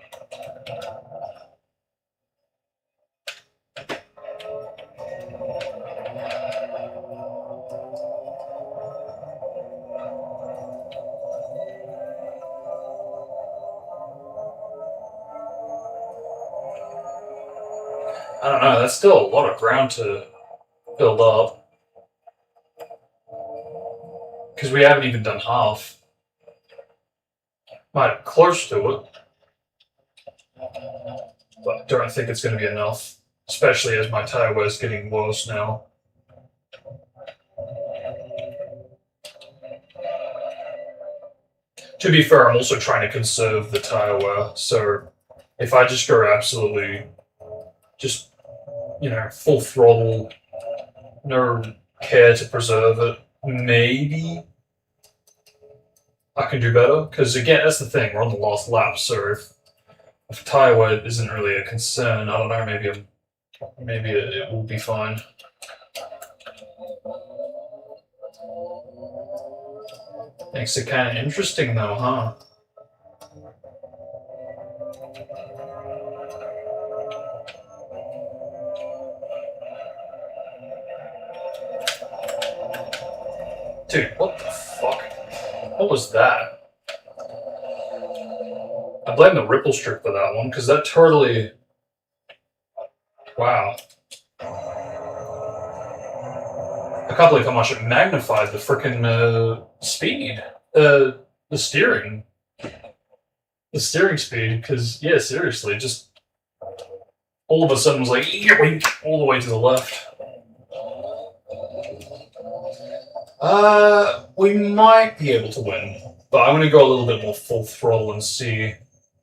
I don't know, that's still a lot of ground to build up. Because we haven't even done half. Might close to it. But I don't think it's going to be enough. Especially as my tire wear is getting worse now. To be fair, I'm also trying to conserve the tire wear. So if I just go absolutely just, full throttle, no care to preserve it, maybe I can do better. Because again, that's the thing, we're on the last lap, so if tire wear isn't really a concern, I don't know, maybe it will be fine. Makes it kind of interesting though, huh? Dude, what the fuck? What was that? I blame the ripple strip for that one, because that totally... Wow. I can't believe how much it magnified the frickin' speed. The steering. The steering speed, because, yeah, seriously, just... all of a sudden was like, all the way to the left. We might be able to win, but I'm going to go a little bit more full throttle and see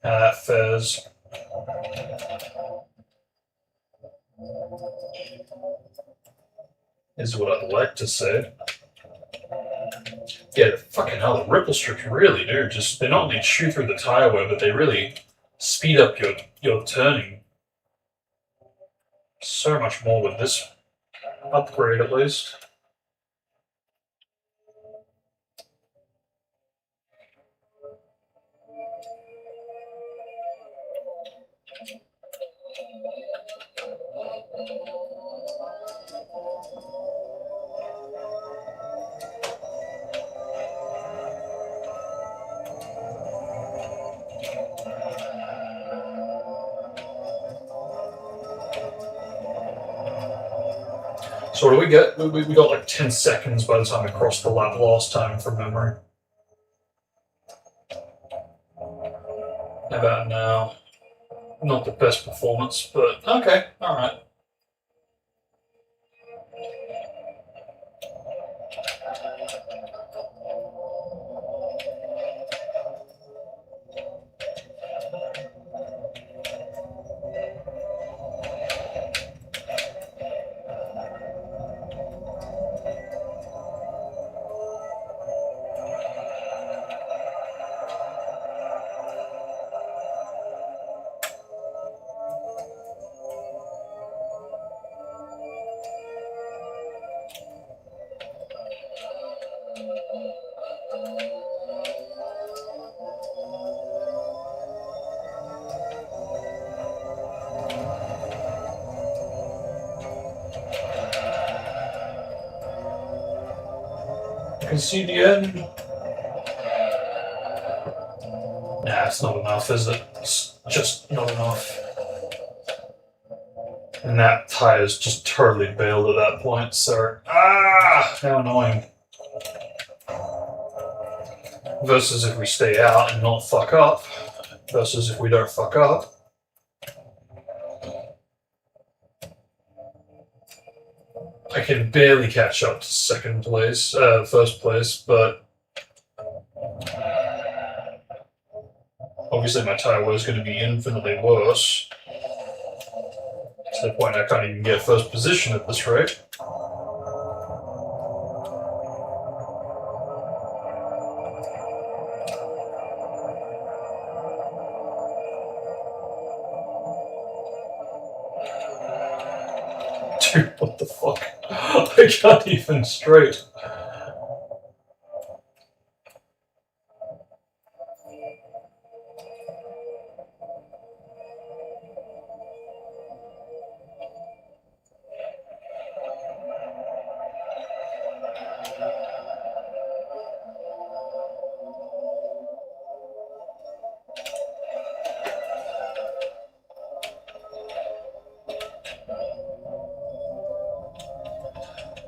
how that fares. Is what I'd like to say. Yeah, fucking hell, the ripple strips really do. Just, they not only chew through the tire wear, but they really speed up your turning. So much more with this upgrade, at least. So what do we get? We got like 10 seconds by the time we crossed the lap last time from memory. How about now? Not the best performance, but okay, alright. can see the end. Nah, it's not enough, is it? It's just not enough. And that tire's just totally bailed at that point, so... how annoying. Versus if we stay out and not fuck up. Versus if we don't fuck up. I can barely catch up to first place, but obviously my tire wear is going to be infinitely worse. To the point I can't even get first position at this rate. Dude, what the fuck? I can't even straight.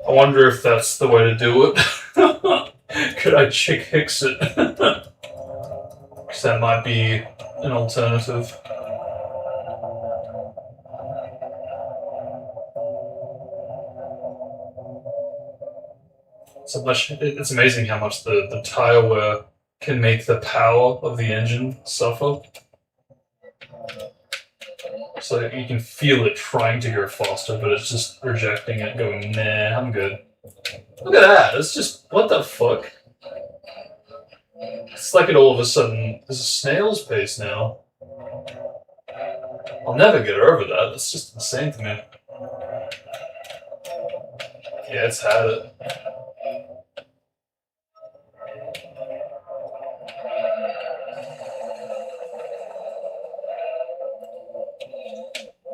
I wonder if that's the way to do it. Could I chick hicks it? Because that might be an alternative. It's amazing how much the tire wear can make the power of the engine suffer. So you can feel it trying to go faster, but it's just rejecting it, going, nah, I'm good. Look at that, it's just, what the fuck? It's like it all of a sudden is a snail's pace now. I'll never get over that, that's just insane to me. Yeah, it's had it.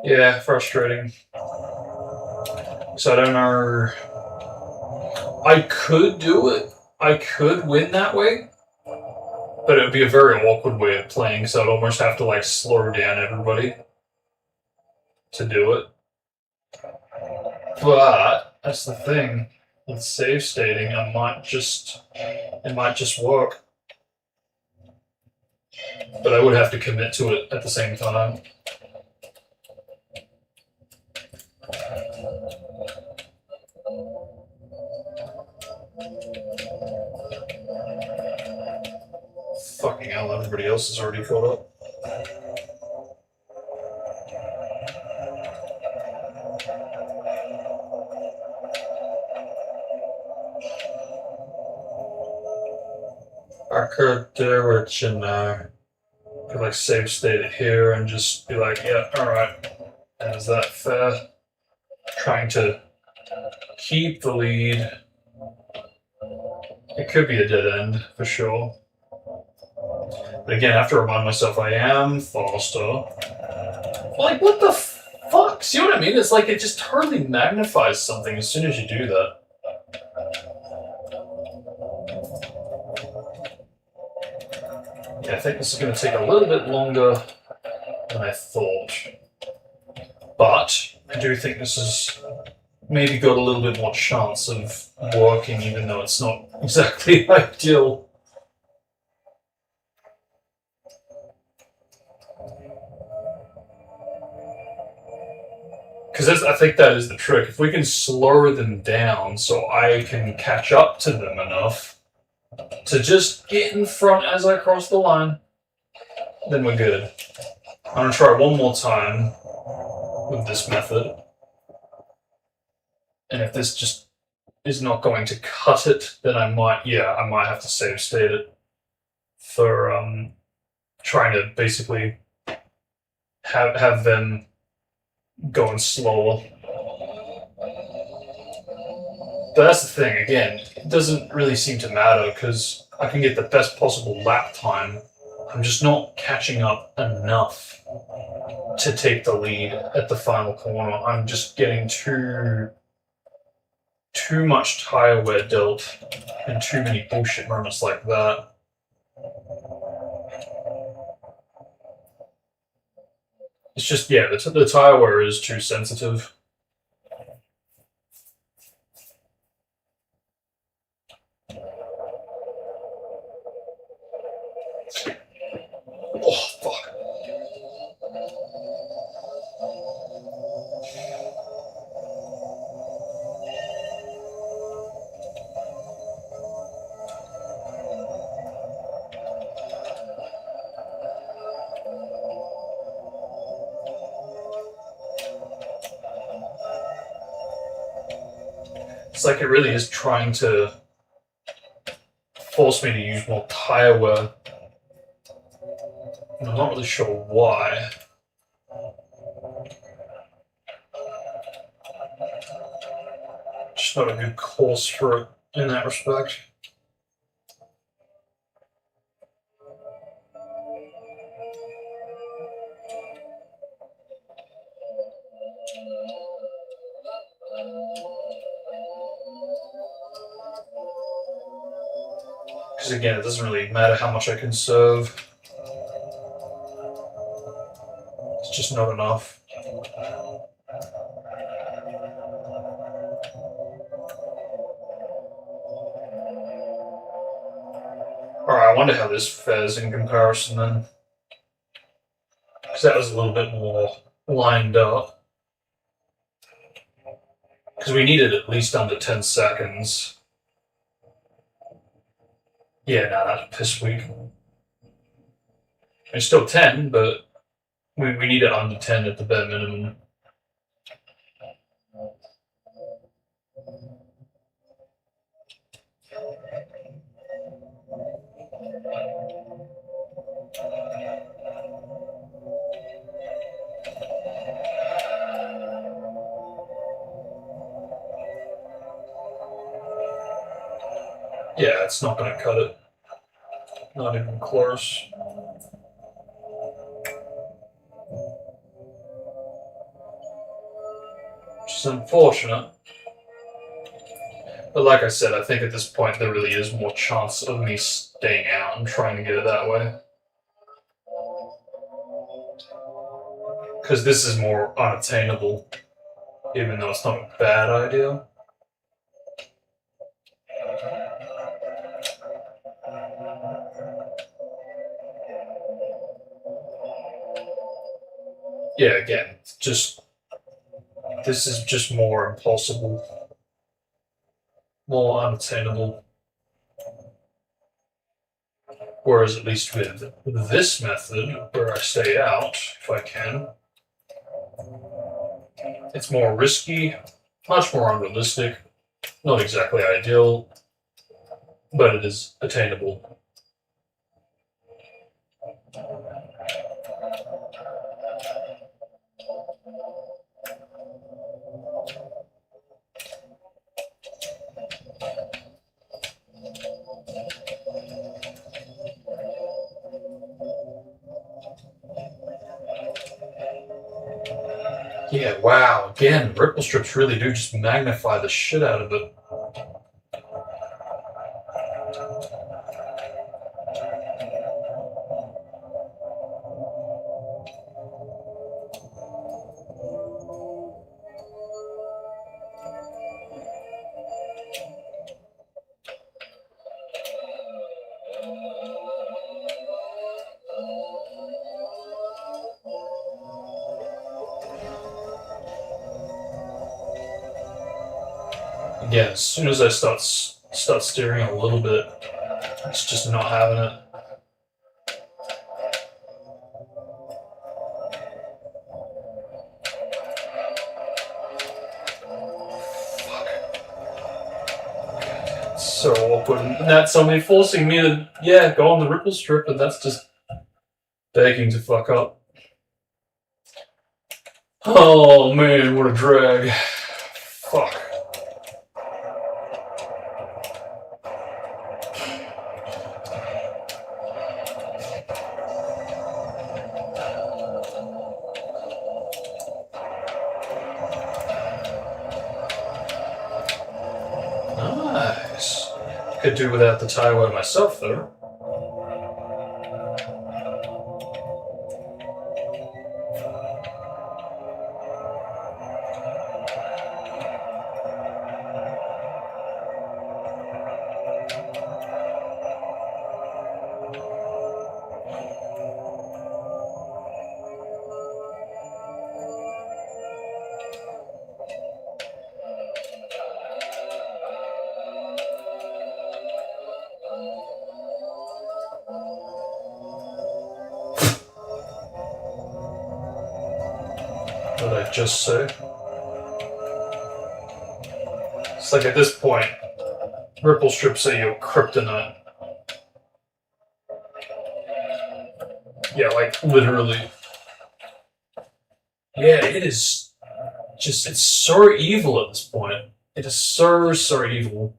Yeah, frustrating. So I don't know. I could do it. I could win that way. But it would be a very awkward way of playing, so I'd almost have to like slow down everybody to do it. But that's the thing. With save stating, it might just work. But I would have to commit to it at the same time. Fucking hell, everybody else is already caught up. I could do it, you know. Could like save state it here and just be like, yeah, alright. And is that fair? Trying to keep the lead. It could be a dead end, for sure. But again, I have to remind myself I am faster. Like, what the fuck? See what I mean? It's like it just totally magnifies something as soon as you do that. Yeah, I think this is going to take a little bit longer than I thought. But I do think this has maybe got a little bit more chance of working, even though it's not exactly ideal. Because I think that is the trick. If we can slow them down so I can catch up to them enough to just get in front as I cross the line, then we're good. I'm going to try one more time with this method. And if this just is not going to cut it, then I might have to save state it for trying to basically have them going slower. But that's the thing, again, it doesn't really seem to matter because I can get the best possible lap time. I'm just not catching up enough to take the lead at the final corner. I'm just getting too too much tire wear dealt in too many bullshit moments like that. It's just, yeah, the tire wear is too sensitive. Oh, fuck. It's like it really is trying to force me to use more tire wear. And I'm not really sure why. Just not a good course for it in that respect. Because again, it doesn't really matter how much I conserve. It's just not enough. Alright, I wonder how this fares in comparison then. Because that was a little bit more lined up. Because we needed at least under 10 seconds. Yeah, nah, that's piss weak. It's still 10, but we need it under 10 at the bare minimum. Yeah, it's not going to cut it. Not even close. Which is unfortunate. But like I said, I think at this point there really is more chance of me staying out and trying to get it that way. Because this is more unattainable, even though it's not a bad idea. Yeah, again, just this is just more impossible, more unattainable. Whereas at least with this method, where I stay out if I can, it's more risky, much more unrealistic, not exactly ideal, but it is attainable. Yeah, wow, again, ripple strips really do just magnify the shit out of it. Again, as soon as I start steering a little bit, it's just not having it. It's so awkward. And that's somebody forcing me to, yeah, go on the ripple strip, and that's just begging to fuck up. Oh man, what a drag. Fuck. Nice. Could do without the tire wear myself, though. What did I just say? It's like at this point, ripple strips say you're kryptonite. Yeah, like literally. Yeah, it is just, it's so evil at this point. It is so evil.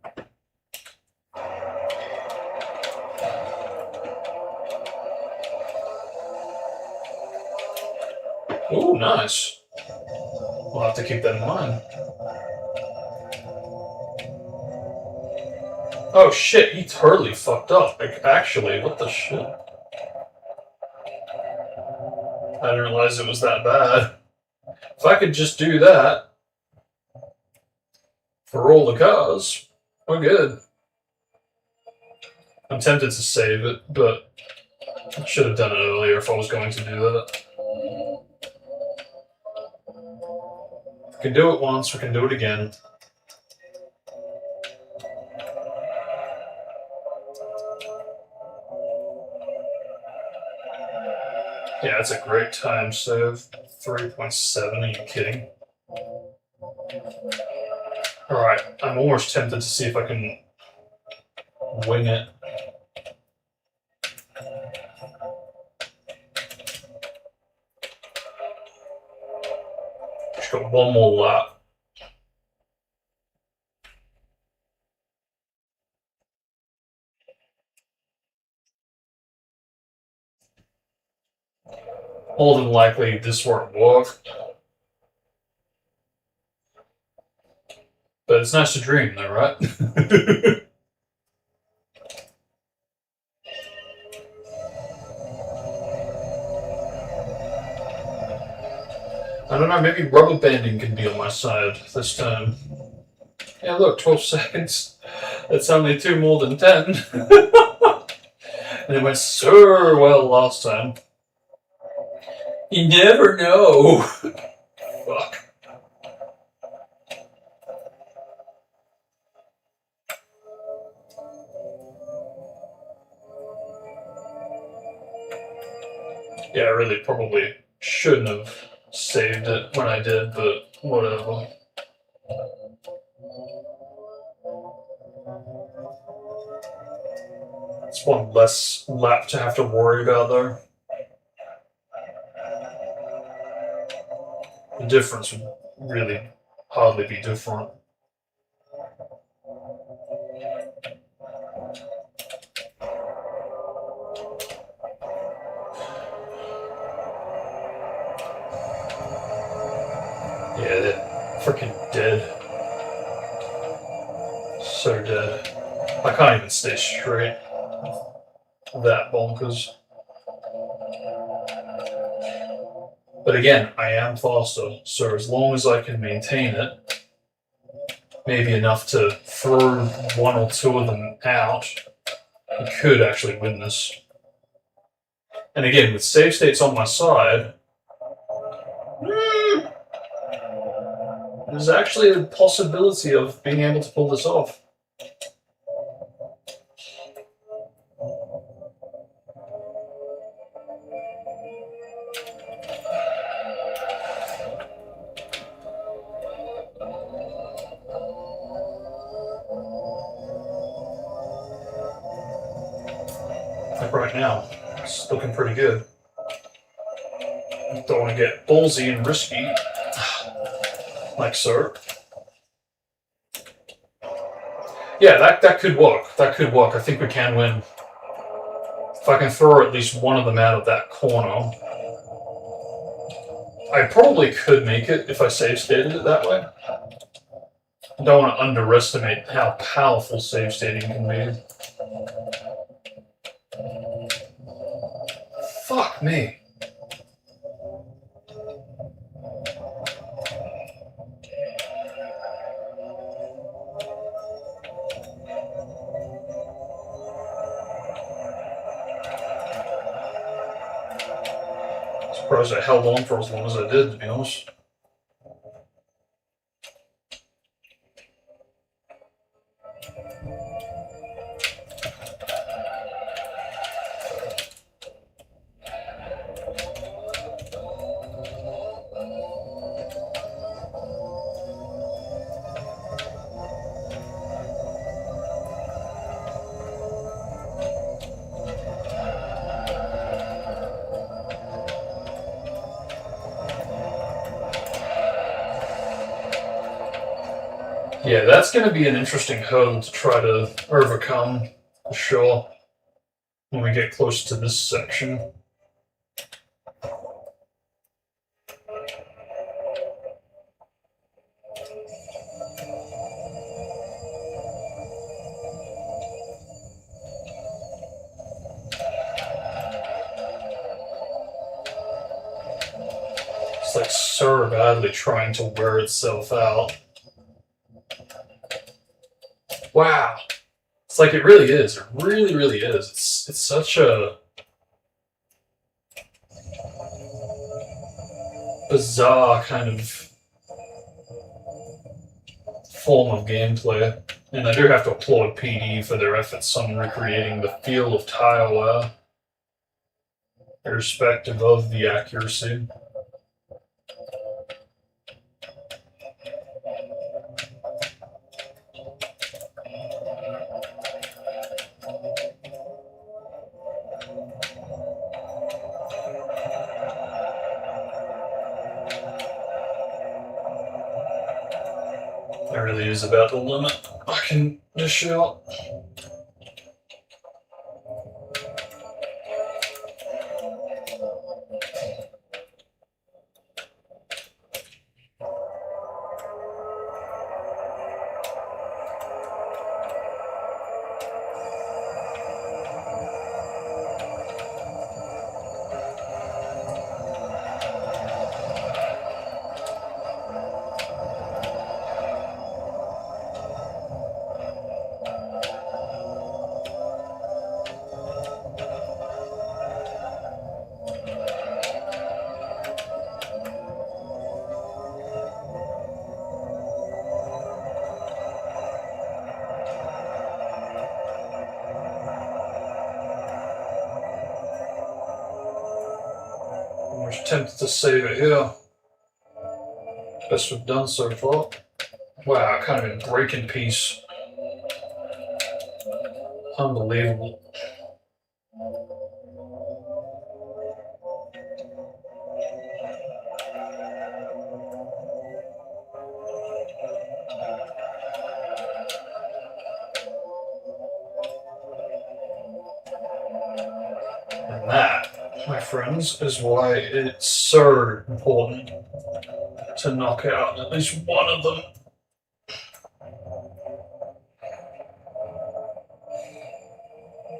Ooh, nice. We'll have to keep that in mind. Oh shit, he totally fucked up. Like, actually, what the shit? I didn't realize it was that bad. If I could just do that for all the cars, we're good. I'm tempted to save it, but I should have done it earlier if I was going to do that. We can do it once, we can do it again. Yeah, that's a great time save. 3.7, are you kidding? Alright, I'm almost tempted to see if I can wing it. Just got one more lap. More than likely, this won't work. But it's nice to dream, though, right? I don't know, maybe rubber banding can be on my side this time. Yeah, look, 12 seconds. That's only 2 more than 10. And it went so well last time. You never know. Fuck. Yeah, I really probably shouldn't have saved it when I did, but whatever. It's one less lap to have to worry about, though. The difference would really hardly be different. Yeah, they're freaking dead. So dead. I can't even stay straight. That bonkers. But again, I am faster, so as long as I can maintain it, maybe enough to throw 1 or 2 of them out, I could actually win this. And again, with save states on my side, there's actually a possibility of being able to pull this off. Like right now, it's looking pretty good. Don't want to get ballsy and risky, like so. Yeah, that could work. That could work. I think we can win. If I can throw at least one of them out of that corner. I probably could make it if I save stated it that way. I don't want to underestimate how powerful save stating can be. Fuck me. Surprised I held on for as long as I did, to be honest. Yeah, that's going to be an interesting hurdle to try to overcome, for sure, when we get close to this section. It's like so badly trying to wear itself out. Wow. It's like it really is. It really, really is. It's such a bizarre kind of form of gameplay. And I do have to applaud PD for their efforts on recreating the feel of tire wear, irrespective of the accuracy. That really is about the limit I can dish out. I'm tempted to save it here. Best we've done so far. Wow, kind of in breaking piece. Unbelievable. And that, my friends, is why it's so important to knock out at least one of them.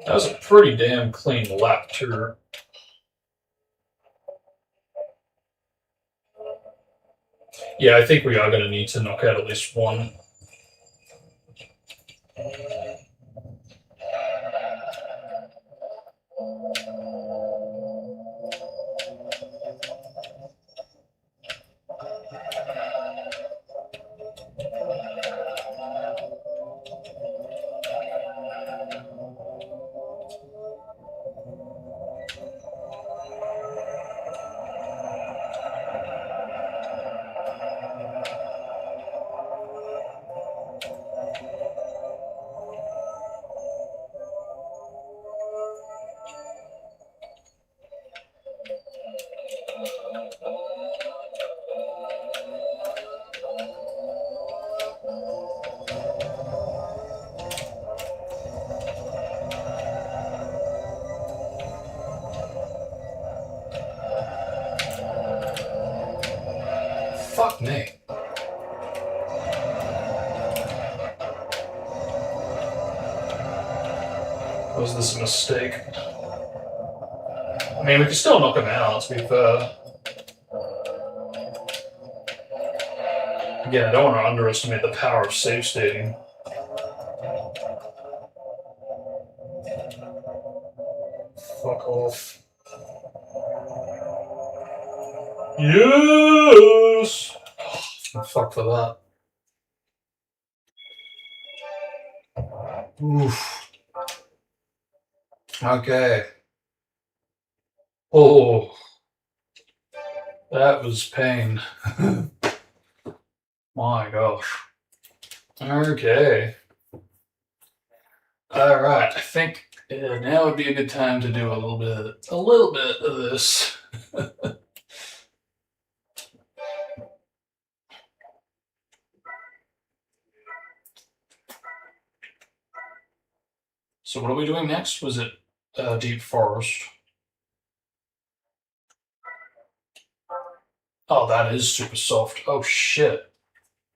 That was a pretty damn clean lap tour. Yeah, I think we are going to need to knock out at least one. Fuck me. Was this a mistake? I mean, we can still knock him out, to be fair. Again, I don't want to underestimate the power of save stating. Fuck off. Yes! Oh, fuck for that. Oof. Okay. Oh. That was pain. My gosh. Okay. Alright, I think now would be a good time to do a little bit of this. So what are we doing next? Was it Deep Forest? Oh, that is super soft. Oh shit.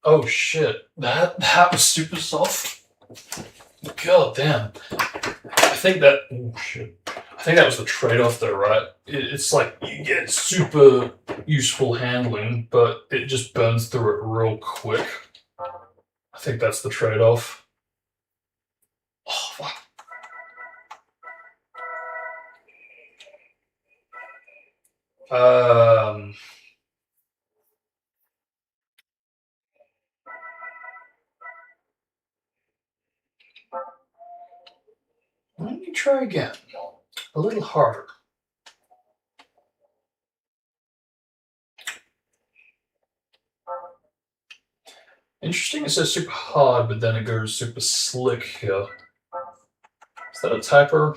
Oh shit. That was super soft. God damn. I think that. Oh shit. I think that was the trade-off, though, right? It's like you get super useful handling, but it just burns through it real quick. I think that's the trade-off. Oh fuck. Let me try again. A little harder. Interesting, it says super hard, but then it goes super slick here. Is that a typo?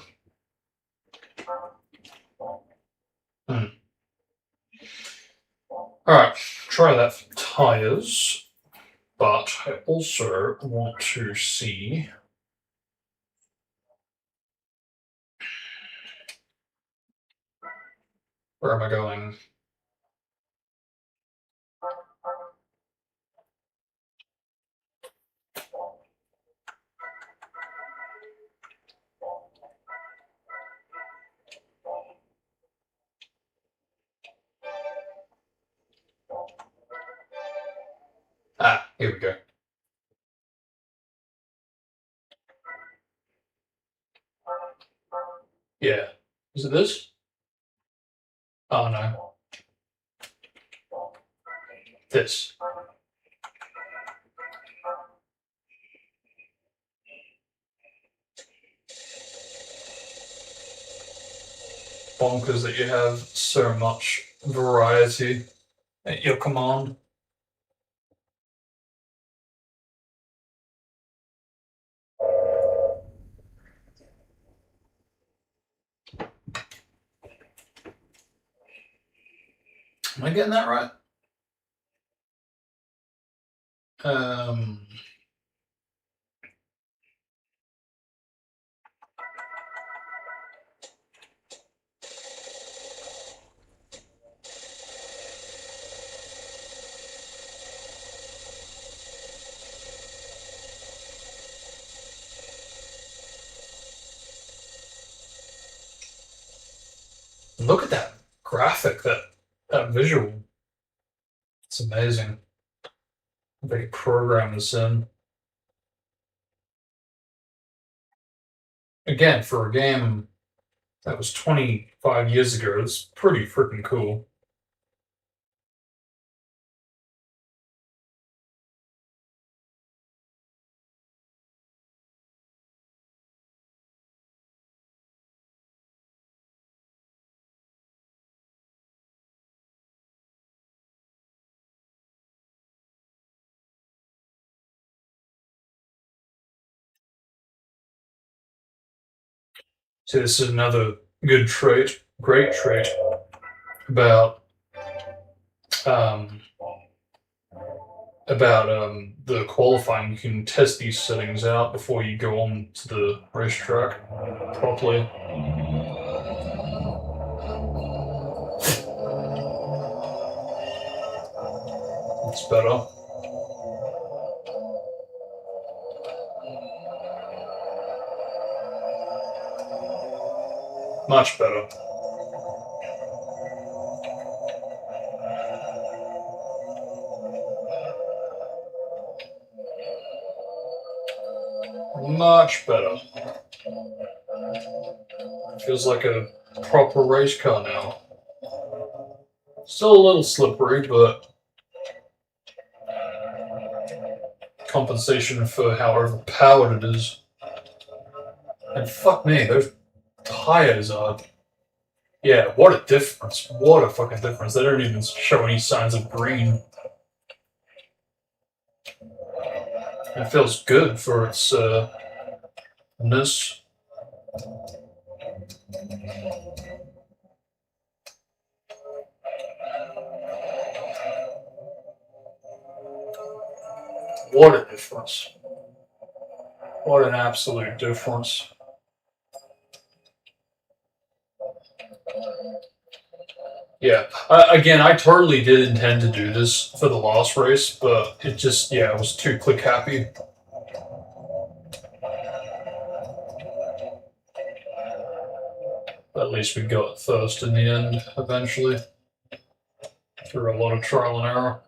Alright, try that for tires, but I also want to see. Where am I going? Ah, here we go. Yeah. Is it this? Oh no. This. Bonkers that you have so much variety at your command. Am I getting that right? Look at that graphic, that visual. It's amazing. They could program this in. Again, for a game that was 25 years ago, it's pretty freaking cool. So this is another good trait, great trait about um, the qualifying. You can test these settings out before you go on to the racetrack properly. It's better. Much better. Much better. Feels like a proper race car now. Still a little slippery, but compensation for how overpowered it is. And fuck me, those tires are... Yeah, what a difference. What a fucking difference. They don't even show any signs of green. It feels good for its, ness. What a difference. What an absolute difference. Yeah, again, I totally did intend to do this for the last race, but it just, yeah, I was too click happy. At least we got first in the end, eventually. Through a lot of trial and error.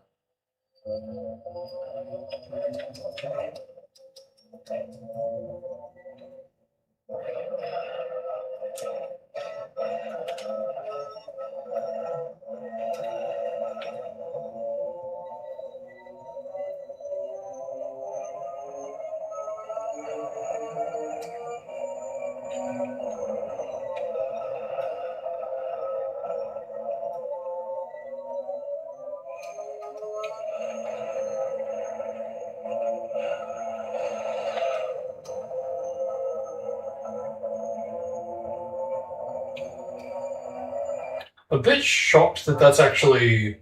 A bit shocked that that's actually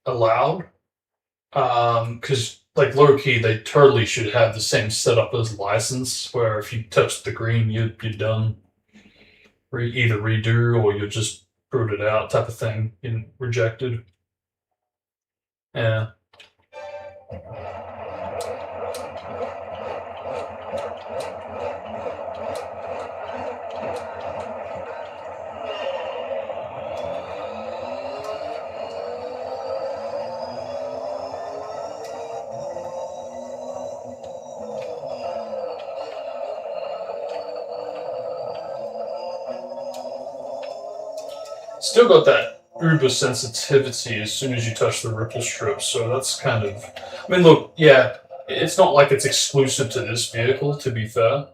allowed. Because, like, low-key, they totally should have the same setup as license, where if you touch the green, you're done. Either redo or you're just booted out type of thing, rejected. Yeah. Still got that uber sensitivity as soon as you touch the ripple strip, so that's kind of... I mean, look, yeah, it's not like it's exclusive to this vehicle, to be fair.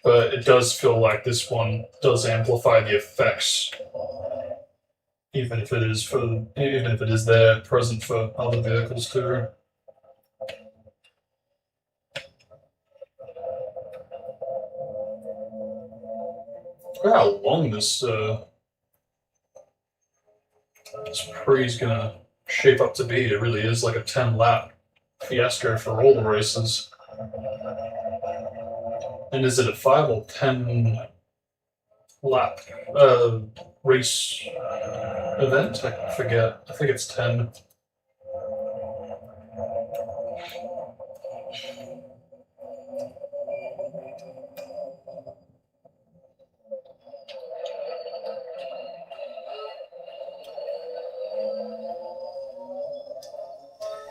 But it does feel like this one does amplify the effects, even if it is there present for other vehicles too. Look at how long this pre's gonna shape up to be. It really is like a 10-lap fiasco for all the races. And is it a 5 or 10 lap race event? I forget. I think it's 10.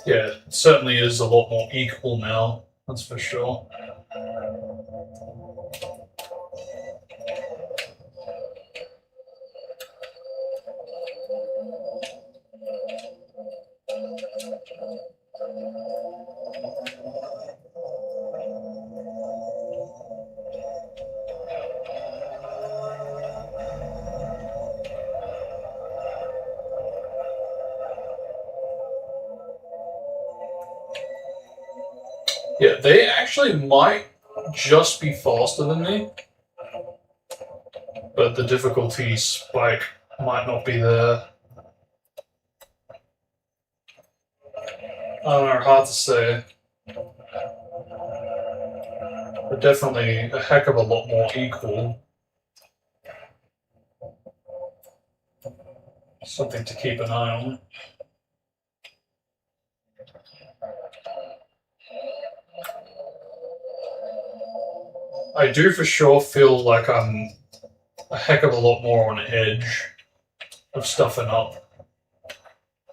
Yeah, it certainly is a lot more equal now, that's for sure. Yeah, they actually might just be faster than me, but the difficulty spike might not be there. I don't know, hard to say. They're definitely a heck of a lot more equal. Something to keep an eye on. I do for sure feel like I'm a heck of a lot more on edge of stuffing up.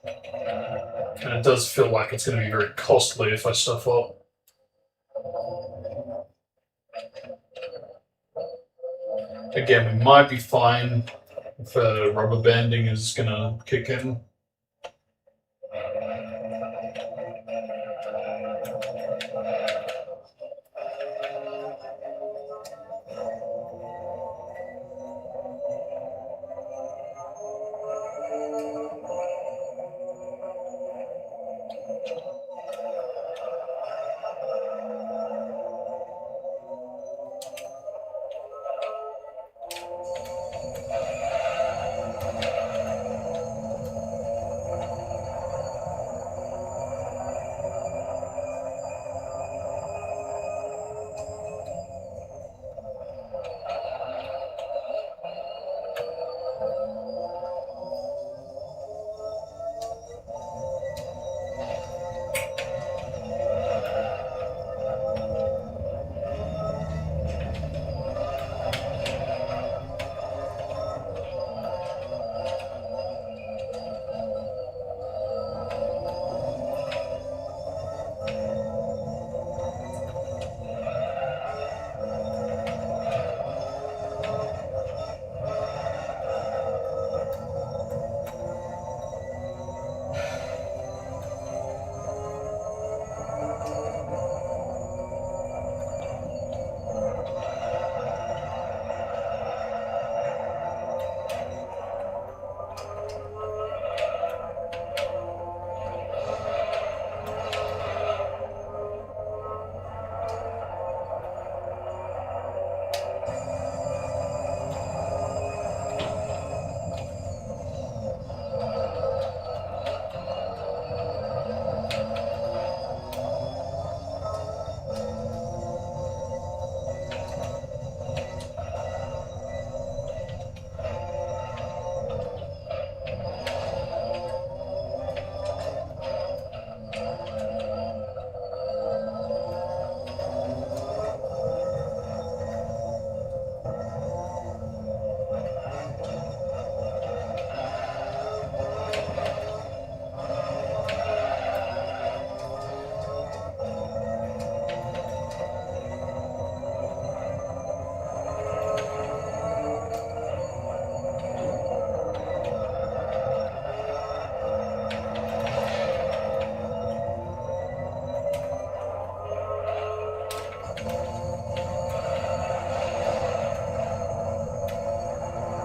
And it does feel like it's going to be very costly if I stuff up. Again, we might be fine if rubber banding is going to kick in.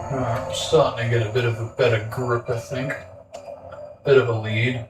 I'm starting to get a bit of a better grip, I think. Bit of a lead.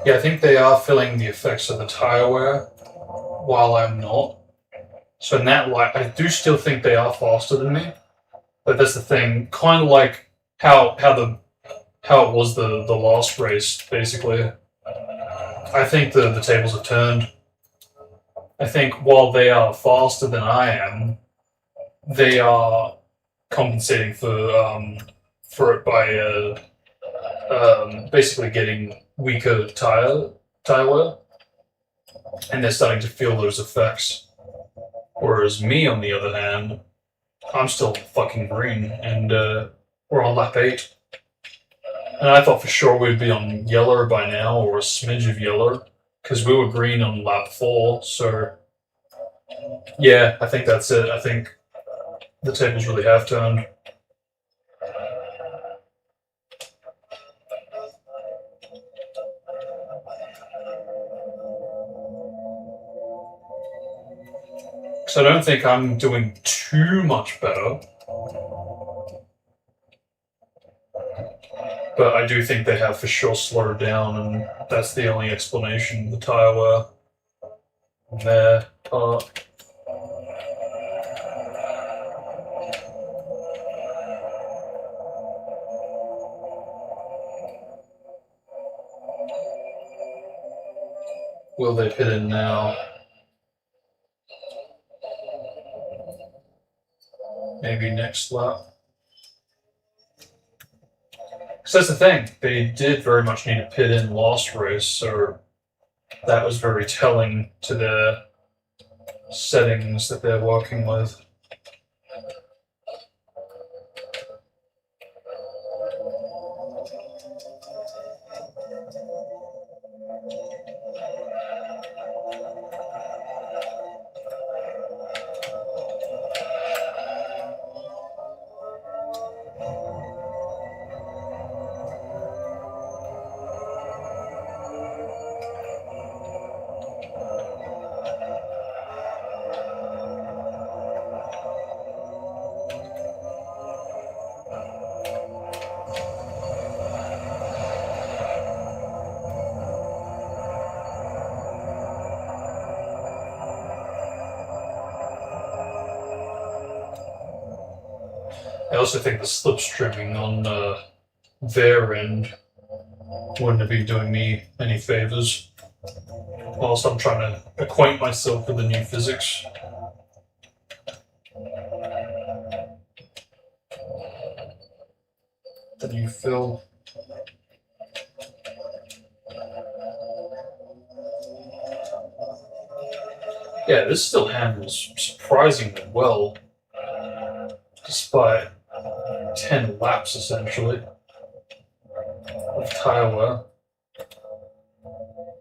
Yeah, I think they are feeling the effects of the tire wear while I'm not. So in that light, I do still think they are faster than me. But that's the thing, kind of like how it was the last race, basically. I think the tables have turned. I think while they are faster than I am, they are compensating for it by basically getting weaker tire wear, and they're starting to feel those effects. Whereas me, on the other hand, I'm still fucking green, and we're on lap 8. And I thought for sure we'd be on yellow by now, or a smidge of yellow, because we were green on lap 4, so yeah, I think that's it. I think the tables really have turned. So I don't think I'm doing too much better. But I do think they have for sure slowed down, and that's the only explanation. The tire wear on their part. Will they pit in now? Maybe next lap. Because that's the thing, they did very much need to pit in last race, so that was very telling to their settings that they're working with. I also think the slipstreaming on their end wouldn't be doing me any favors, whilst I'm trying to acquaint myself with the new physics. The new fill. Yeah, this still handles surprisingly well, despite 10 laps essentially of tire wear.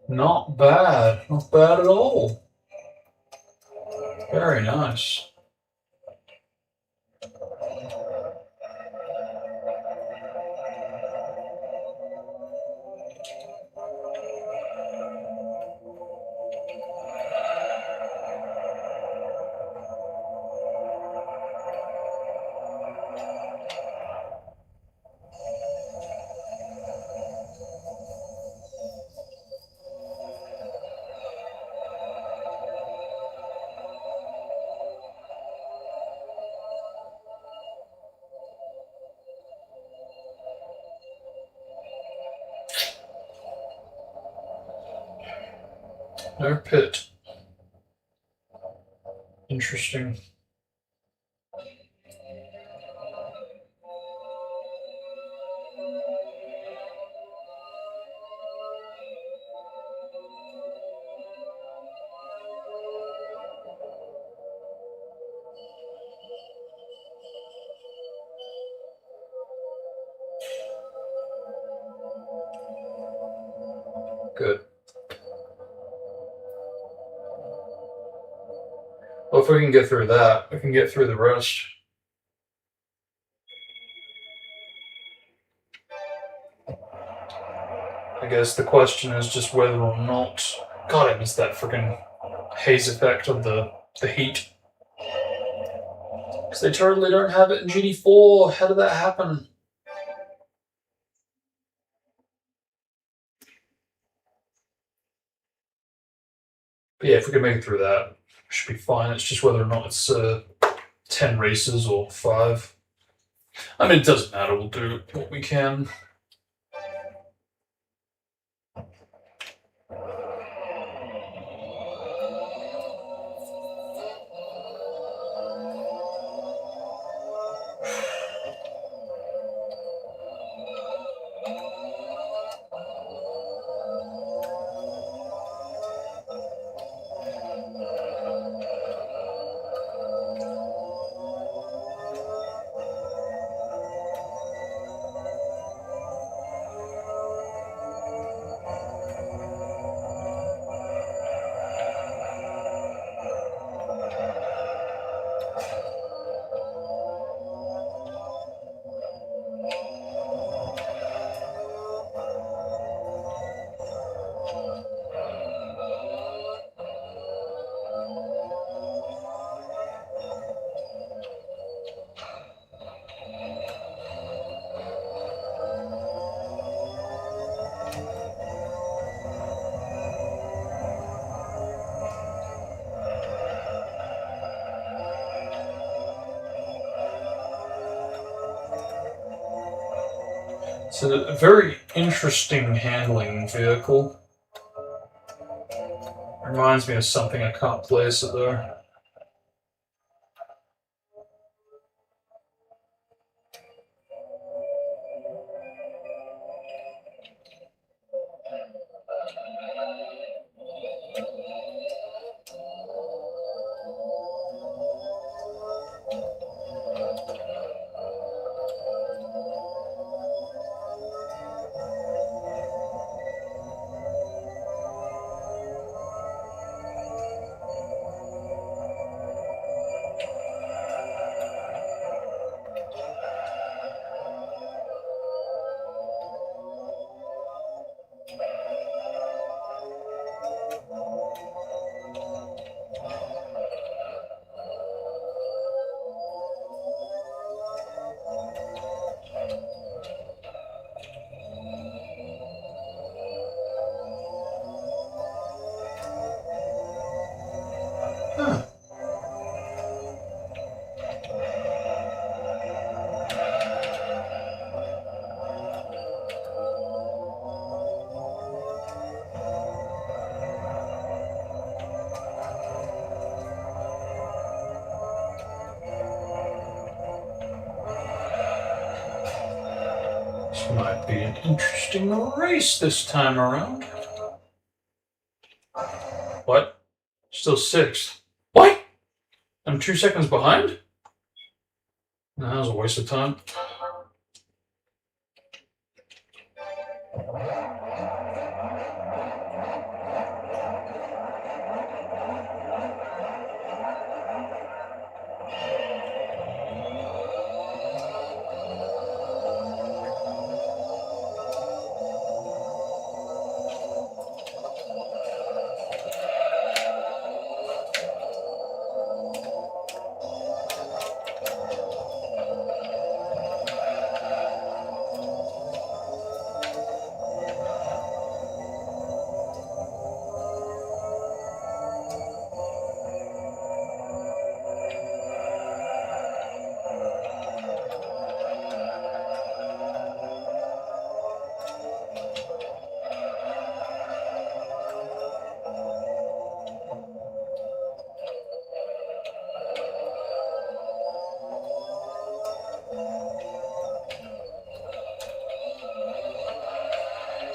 Not bad, not bad at all. Very nice. No pit. Interesting. Good. Well, if we can get through that, we can get through the rest. I guess the question is just whether or not... God, I missed that freaking haze effect of the heat. Because they totally don't have it in GD4. How did that happen? But yeah, if we can make it through that, Should be fine. It's just whether or not it's 10 races or 5. I mean, it doesn't matter. We'll do what we can. It's a very interesting handling vehicle. Reminds me of something. I can't place it though. Huh. This might be an interesting race this time around. What? Still 6th. What? I'm 2 seconds behind? No, that was a waste of time.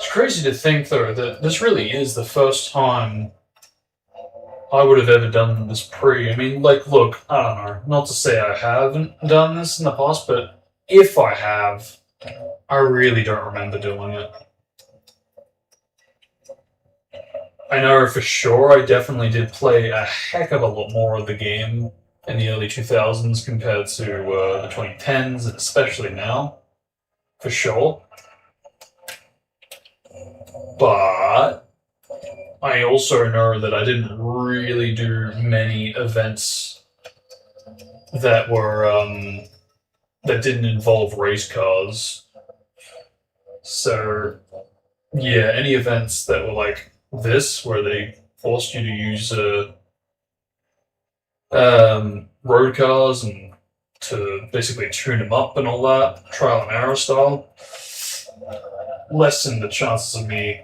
It's crazy to think, though, that this really is the first time I would have ever done this pre. I mean, like, look, I don't know. Not to say I haven't done this in the past, but if I have, I really don't remember doing it. I know for sure I definitely did play a heck of a lot more of the game in the early 2000s compared to the 2010s, and especially now. For sure. But I also know that I didn't really do many events that were that didn't involve race cars. So yeah, any events that were like this, where they forced you to use road cars and to basically tune them up and all that, trial and error style, lessen the chances of me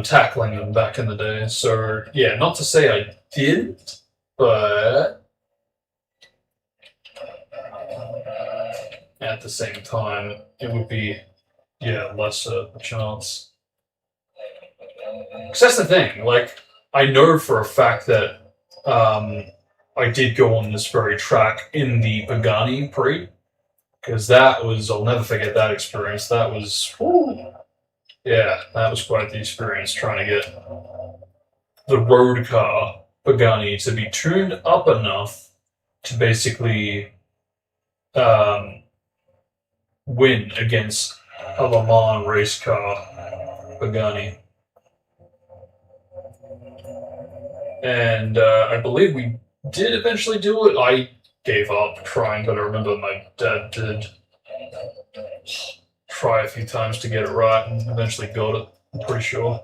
tackling them back in the day. So yeah, not to say I didn't, but at the same time, it would be less a chance. Because that's the thing, like, I know for a fact that I did go on this very track in the Pagani Prix, because that was, I'll never forget that experience. That was, that was quite the experience trying to get the road car Pagani to be tuned up enough to basically win against a Le Mans race car Pagani. And I believe we did eventually do it. I gave up trying, but I remember my dad did try a few times to get it right and eventually got it, I'm pretty sure.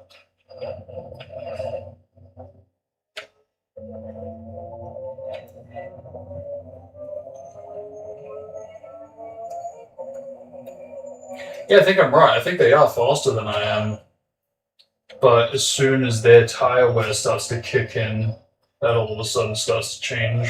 Yeah, I think I'm right. I think they are faster than I am. But as soon as their tire wear starts to kick in, that all of a sudden starts to change.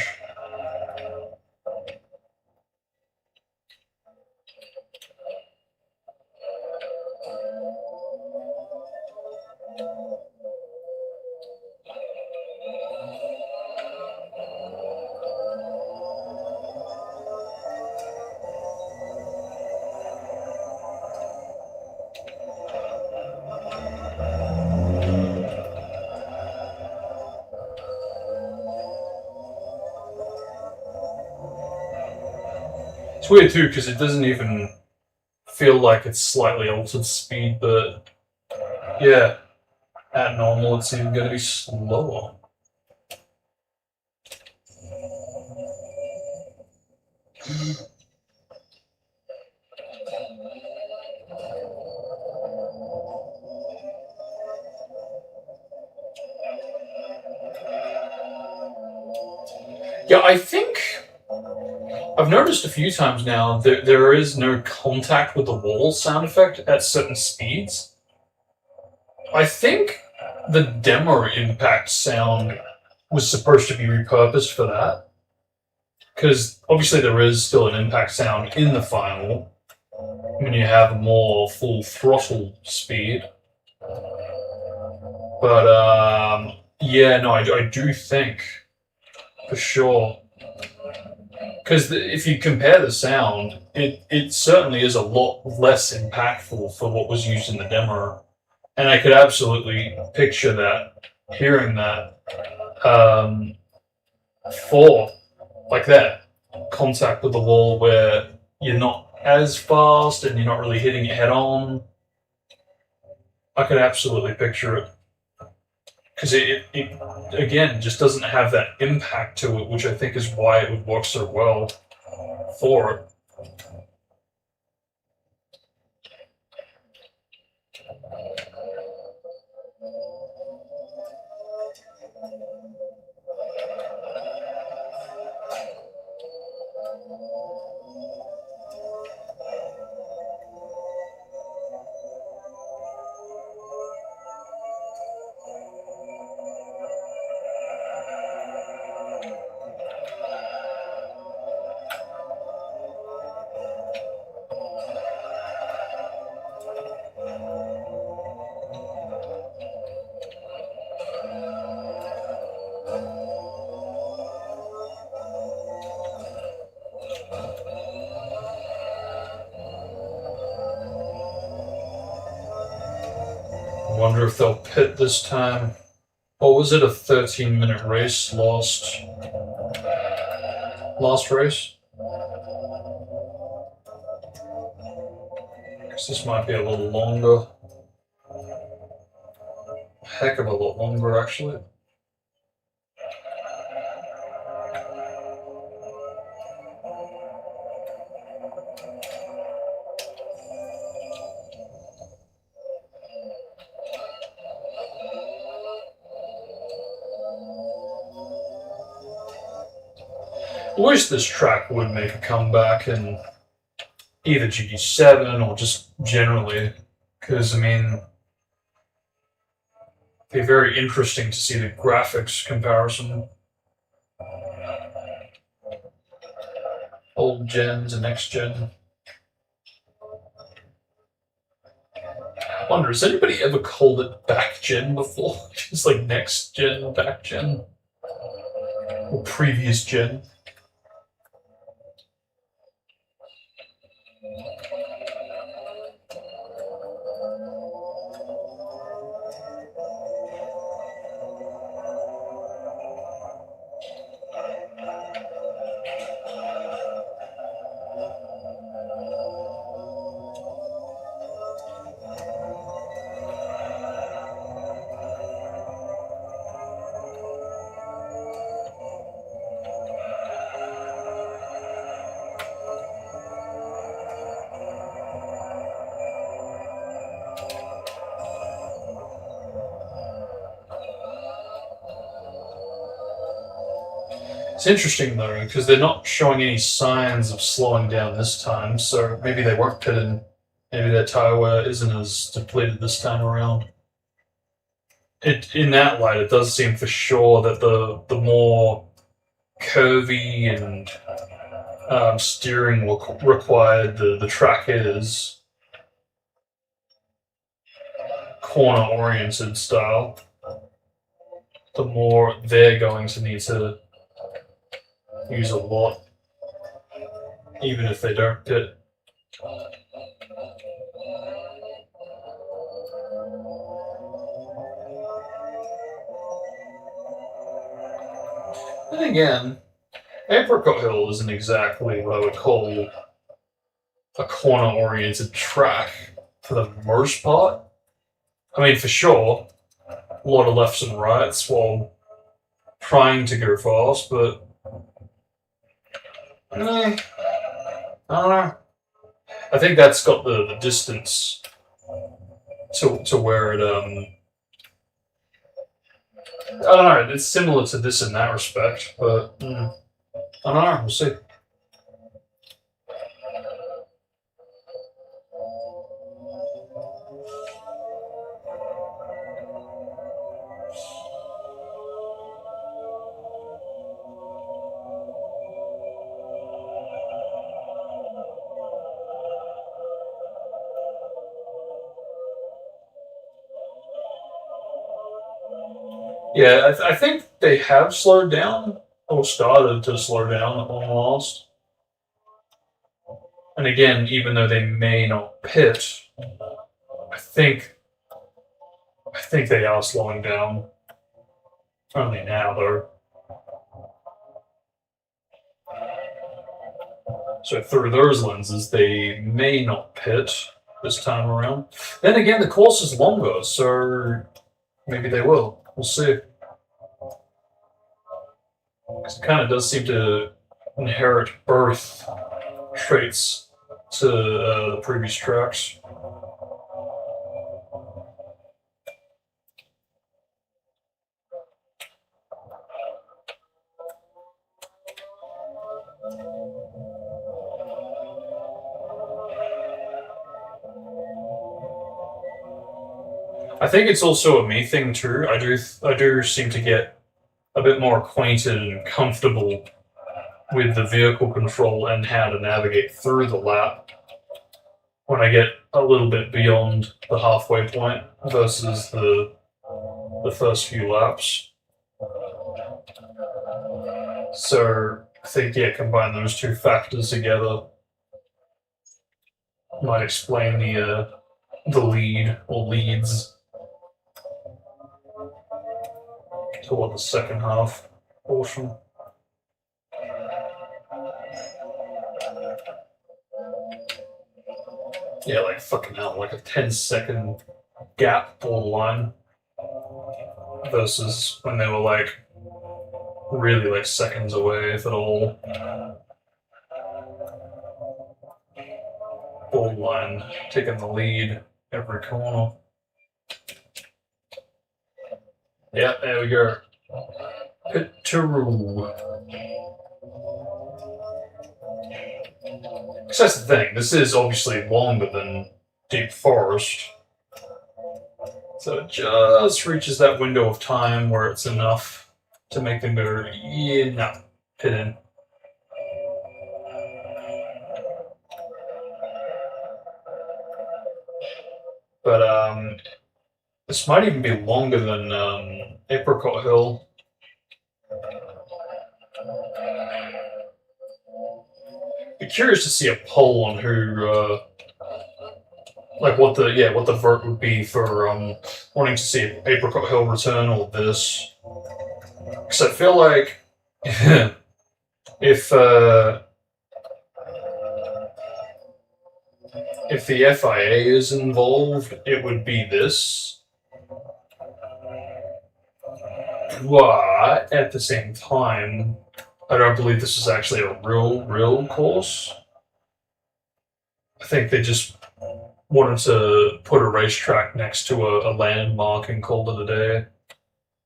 It's weird too, because it doesn't even feel like it's slightly altered speed, but yeah, at normal it's even going to be slower. Yeah, I think I've noticed a few times now that there is no contact with the wall sound effect at certain speeds. I think the demo impact sound was supposed to be repurposed for that. Because obviously there is still an impact sound in the final when you have a more full throttle speed. But I do think for sure. Because if you compare the sound, it certainly is a lot less impactful for what was used in the demo. And I could absolutely picture that, hearing that, for like that contact with the wall where you're not as fast and you're not really hitting it head on. I could absolutely picture it. Because it again, just doesn't have that impact to it, which I think is why it would work so well for it. I wonder if they'll pit this time. Or was it a 13-minute race last race? Because this might be a little longer. Heck of a lot longer, actually. wish this track would make a comeback in either GT7 or just generally, because, I mean, it'd be very interesting to see the graphics comparison. Old gen to next gen. I wonder, has anybody ever called it back gen before? Just like next gen, back gen? Or previous gen? It's interesting though, because they're not showing any signs of slowing down this time, so maybe they weren't pitted. Maybe their tire wear isn't as depleted this time around. In that light, it does seem for sure that the more curvy and steering required the track is, corner-oriented style, the more they're going to need to use a lot, even if they don't pit. Then again, Apricot Hill isn't exactly what I would call a corner-oriented track for the most part. I mean, for sure, a lot of lefts and rights while trying to go fast, but I don't know. I think that's got the distance to where it I don't know. It's similar to this in that respect, but I don't know. We'll see. Yeah, I think they have slowed down or started to slow down at long last. And again, even though they may not pit, I think they are slowing down. Only now, though. So through those lenses, they may not pit this time around. Then again, the course is longer, so maybe they will. We'll see. Because it kind of does seem to inherit both traits to the previous tracks. I think it's also a me thing too. I do seem to get a bit more acquainted and comfortable with the vehicle control and how to navigate through the lap when I get a little bit beyond the halfway point versus the first few laps. So I think, yeah, combine those two factors together might explain the lead or leads toward the second half portion. Yeah, like fucking hell, like a 10-second gap borderline versus when they were like really like seconds away, if at all. Borderline taking the lead every corner. Yeah, there we go. Pit to rule. Because that's the thing, this is obviously longer than Deep Forest. So it just reaches that window of time where it's enough to make them go, yeah, no, hit in. But this might even be longer than Apricot Hill. Be curious to see a poll on who, like what the vote would be for wanting to see Apricot Hill return or this. Because I feel like if the FIA is involved, it would be this. But at the same time, I don't believe this is actually a real course. I think they just wanted to put a racetrack next to a landmark and called it a day.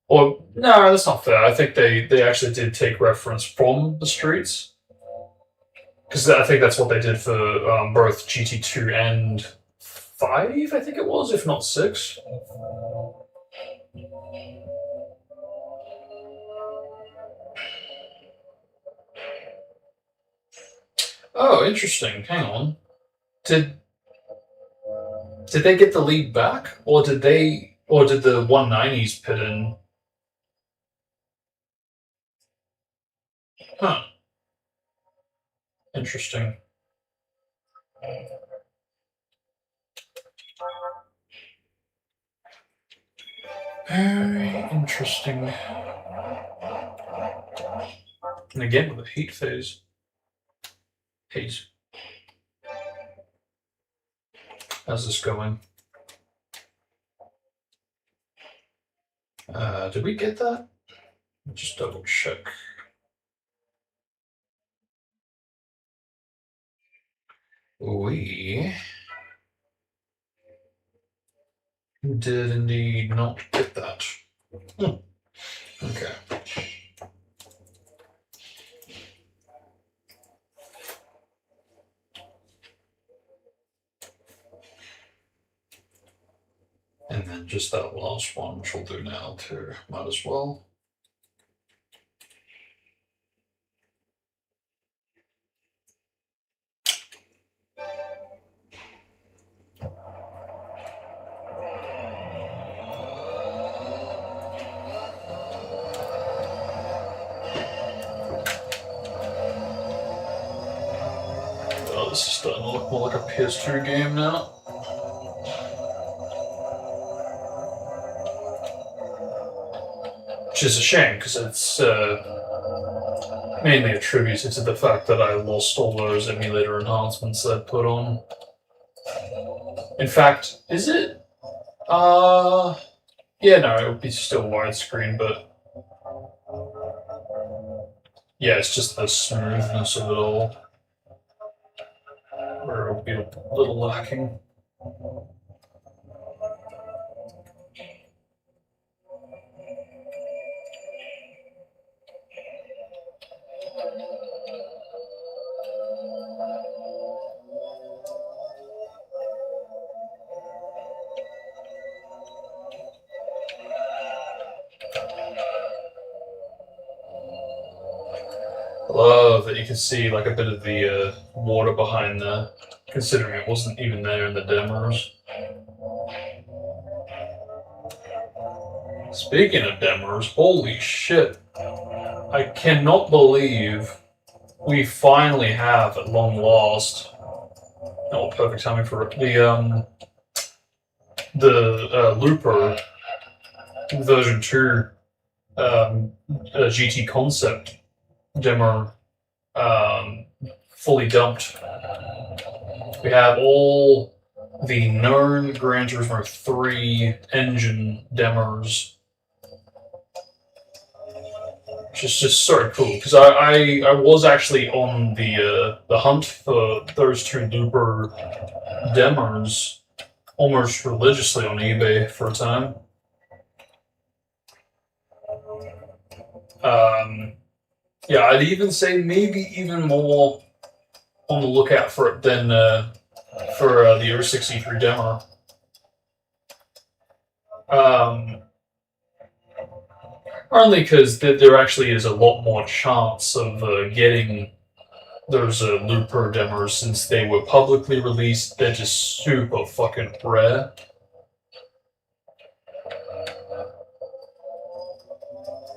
Or, no, that's not fair. I think they actually did take reference from the streets. Because I think that's what they did for both GT2 and 5, I think it was, if not 6. Oh, interesting. Hang on. Did they get the lead back? Or did the 190s pit in? Huh. Interesting. Very interesting. And again with a heat phase. Haze. How's this going? Did we get that? Just double check. We did indeed not get that. Okay. And then just that last one, which we'll do now too. Might as well. Oh, this is starting to look more like a PS2 game now. Which is a shame, because it's mainly attributed to the fact that I lost all those emulator enhancements that I put on. In fact, is it? Yeah, no, it would be still widescreen, but yeah, it's just the smoothness of it all where it would be a little lacking. Love that you can see like a bit of the water behind there, considering it wasn't even there in the demos. Speaking of demos, holy shit. I cannot believe we finally have, at long last, oh, perfect timing for it, the Looper version 2 GT concept demo fully dumped. We have all the known Gran Turismo 3 engine demos, which is just so cool, because I was actually on the hunt for those 2 Looper demos almost religiously on eBay for a time. Yeah, I'd even say maybe even more on the lookout for it than for the 063 demo. Only because there actually is a lot more chance of getting those Looper demos since they were publicly released. They're just super fucking rare.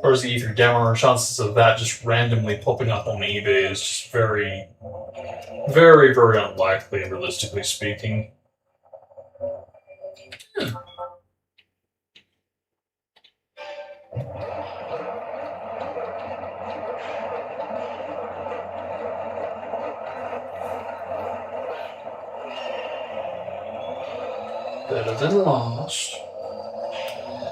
Whereas the E3 demo, chances of that just randomly popping up on eBay is just very, very, very unlikely, realistically speaking. Better than last.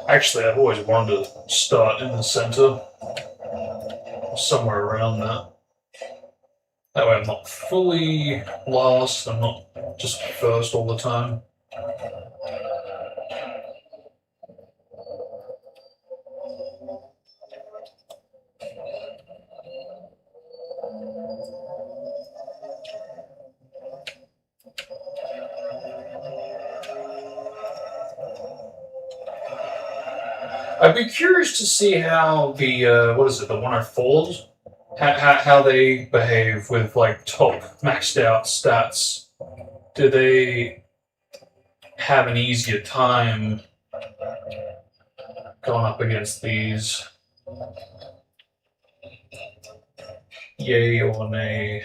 Actually, I've always wanted to start in the center. Somewhere around that. That way I'm not fully last, I'm not just first all the time. I'd be curious to see how the, what is it, the 104s? How they behave with, like, top maxed out stats. Do they have an easier time going up against these? Yay or nay?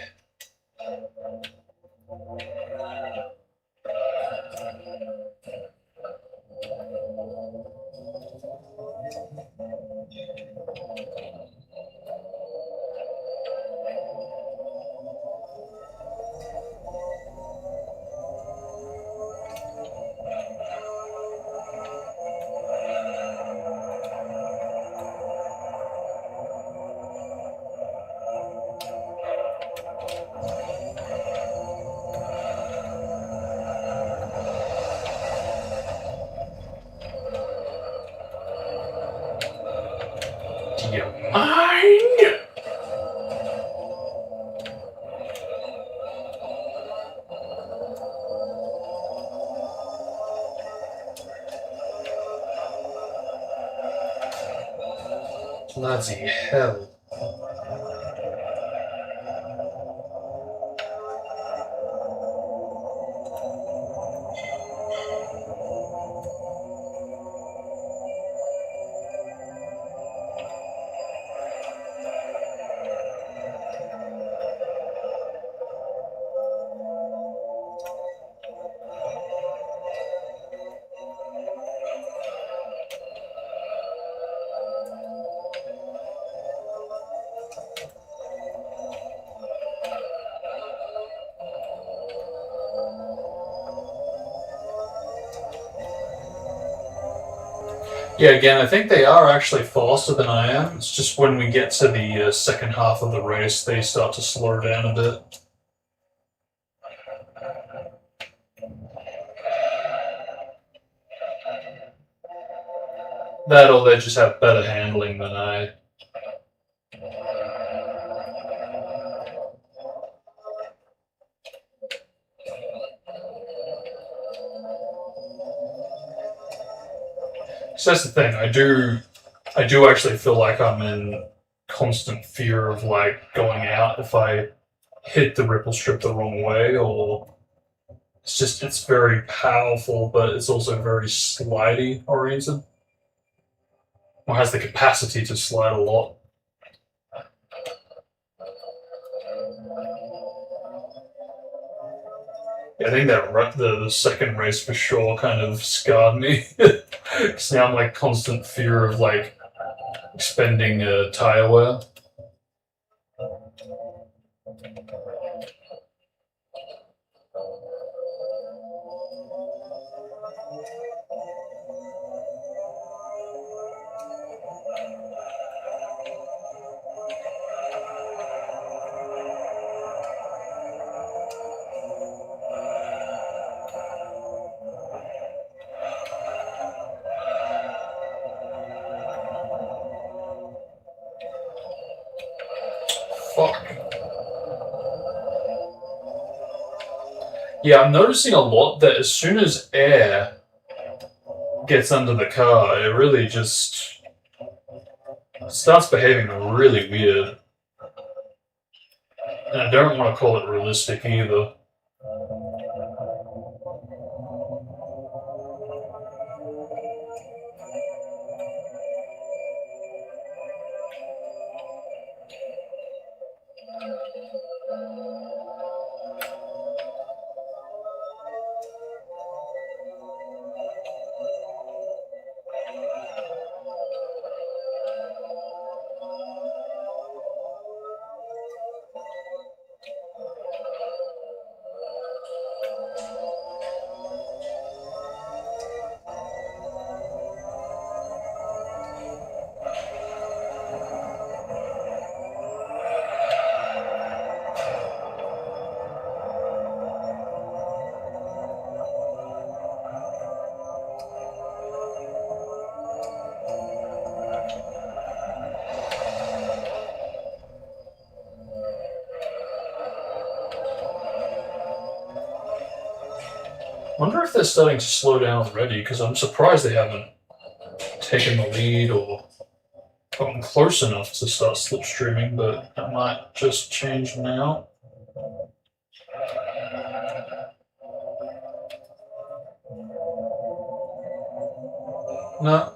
Do you mind? Bloody hell. Yeah, again, I think they are actually faster than I am. It's just when we get to the second half of the race, they start to slow down a bit. That or they just have better handling than I. So that's the thing. I do actually feel like I'm in constant fear of like going out if I hit the ripple strip the wrong way, or it's very powerful, but it's also very slidey oriented, or has the capacity to slide a lot. Yeah, I think that the second race for sure kind of scarred me. Because now I'm like constant fear of like expending tire wear. Fuck. Yeah, I'm noticing a lot that as soon as air gets under the car, it really just starts behaving really weird. And I don't want to call it realistic either. I wonder if they're starting to slow down already, because I'm surprised they haven't taken the lead or gotten close enough to start slipstreaming, but that might just change now. No.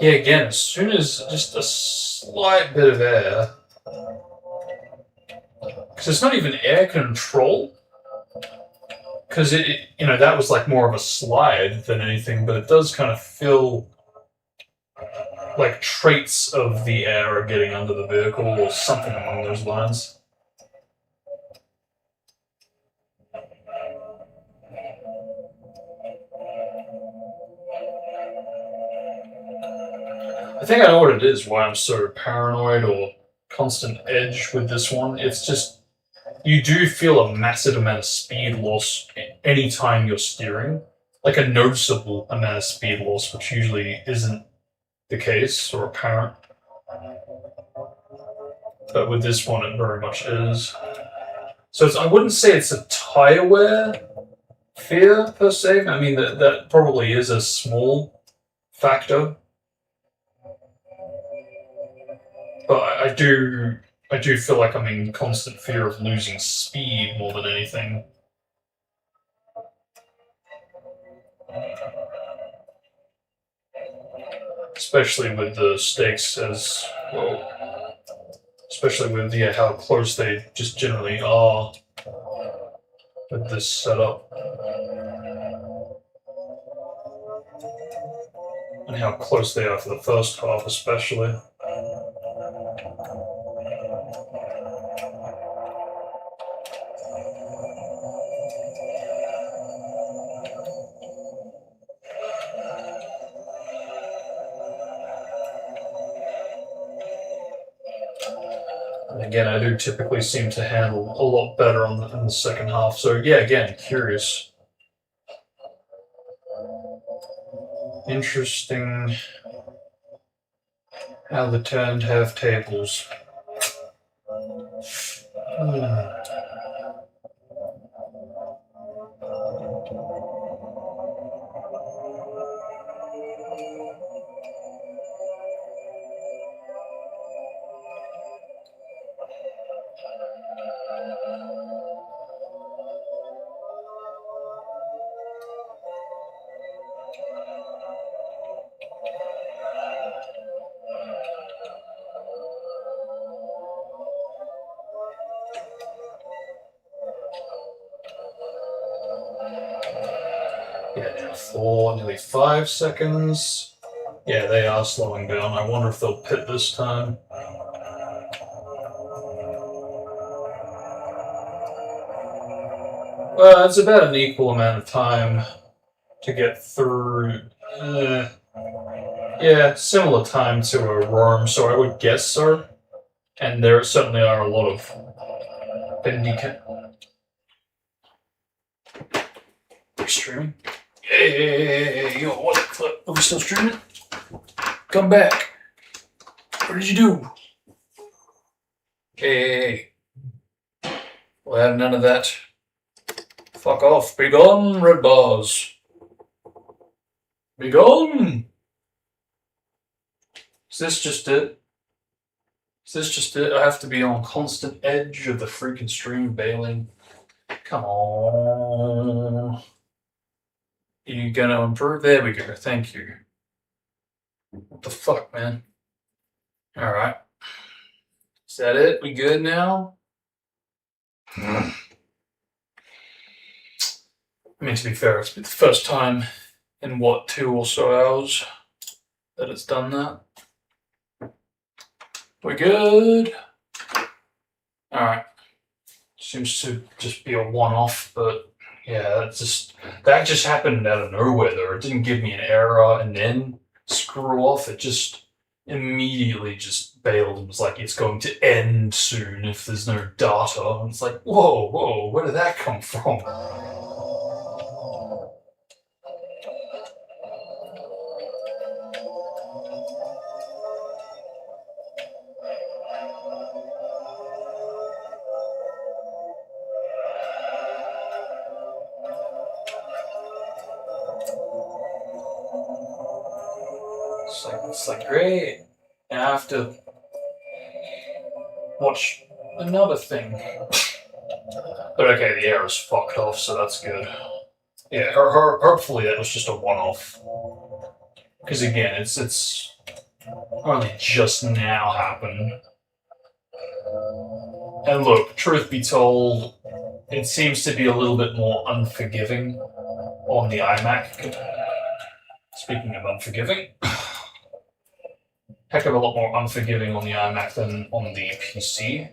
Yeah, again, as soon as just a slight bit of air, because it's not even air control, because that was like more of a slide than anything, but it does kind of feel like traits of the air are getting under the vehicle or something along those lines. I think I know what it is, why I'm so paranoid or constant edge with this one. It's just, you do feel a massive amount of speed loss anytime you're steering. Like a noticeable amount of speed loss, which usually isn't the case or apparent. But with this one, it very much is. So I wouldn't say it's a tire wear fear, per se. I mean, that probably is a small factor. But I do feel like I'm in constant fear of losing speed more than anything. Especially with the stakes as well. Especially with how close they just generally are with this setup. And how close they are for the first half, especially. And again, I do typically seem to handle a lot better in the second half. So yeah, again, curious. Interesting how the turned have tables. Yeah, now 4, nearly 5 seconds. Yeah, they are slowing down. I wonder if they'll pit this time. Well, it's about an equal amount of time to get through. Yeah, similar time to a Rome, so I would guess so. And there certainly are a lot of bendy We're streaming? Hey, yo, what the fuck? Are we still streaming? Come back. What did you do? Hey. We'll have none of that. Fuck off. Be gone, red bars. Be gone. Is this just it? Is this just it? I have to be on constant edge of the freaking stream bailing. Come on. Are you gonna improve? There we go. Thank you. What the fuck, man? Alright. Is that it? We good now? I mean, to be fair, it's been the first time in what, 2 or so hours that it's done that. We're good. Alright. Seems to just be a one-off, but yeah, that just happened out of nowhere though. It didn't give me an error and then screw off. It just immediately just bailed and was like, it's going to end soon if there's no data. And it's like, whoa, where did that come from? It's like great. And I have to watch another thing. But okay, the error's fucked off, so that's good. Yeah, hopefully that was just a one-off. Because again, it's only just now happened. And look, truth be told, it seems to be a little bit more unforgiving on the iMac. Speaking of unforgiving, heck of a lot more unforgiving on the iMac than on the PC.